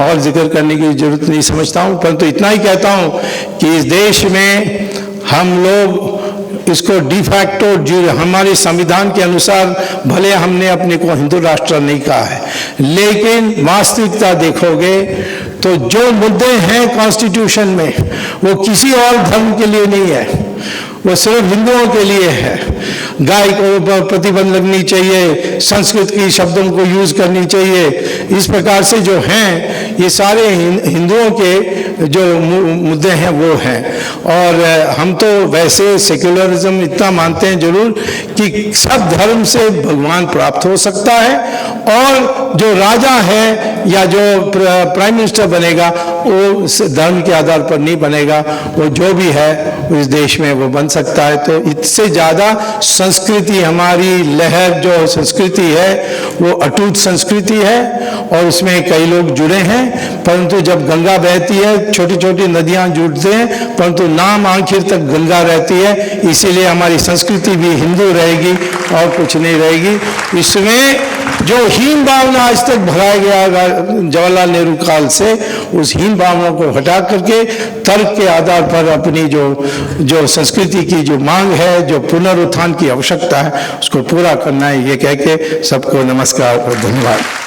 और जिक्र करने की जरूरत नहीं समझता हूँ। परंतु इतना ही कहता हूँ कि इस देश में हम लोग इसको डिफैक्टो, हमारे संविधान के अनुसार भले हमने अपने को हिंदू राष्ट्र नहीं कहा है, लेकिन वास्तविकता देखोगे तो जो मुद्दे हैं कॉन्स्टिट्यूशन में वो किसी और धर्म के लिए नहीं है, वो सिर्फ हिंदुओं के लिए है। गाय को प्रतिबंध लगनी चाहिए, संस्कृत की शब्दों को यूज करनी चाहिए, इस प्रकार से जो हैं ये सारे हिंदुओं के जो मुद्दे हैं वो हैं। और हम तो वैसे सेक्युलरिज्म इतना मानते हैं जरूर कि सब धर्म से भगवान प्राप्त हो सकता है, और जो राजा है या जो प्राइम मिनिस्टर बनेगा वो धर्म के आधार पर नहीं बनेगा, वो जो भी है इस देश में वो बन सकता है। तो इससे ज्यादा संस्कृति, हमारी लहर जो संस्कृति है वो अटूट संस्कृति है, और उसमें कई लोग जुड़े हैं। परंतु जब गंगा बहती है, छोटी छोटी नदियां जुड़ते हैं, परंतु नाम आखिर तक गंगा रहती है। इसीलिए हमारी संस्कृति भी हिंदू रहेगी और कुछ नहीं रहेगी। इसमें जो हीन भावना आज तक भराया गया जवाहरलाल नेहरू काल से, उस हीन भावना को हटा करके तर्क के आधार पर अपनी जो संस्कृति की जो मांग है, जो पुनरुत्थान की आवश्यकता है, उसको पूरा करना है। ये कह के सबको नमस्कार और धन्यवाद।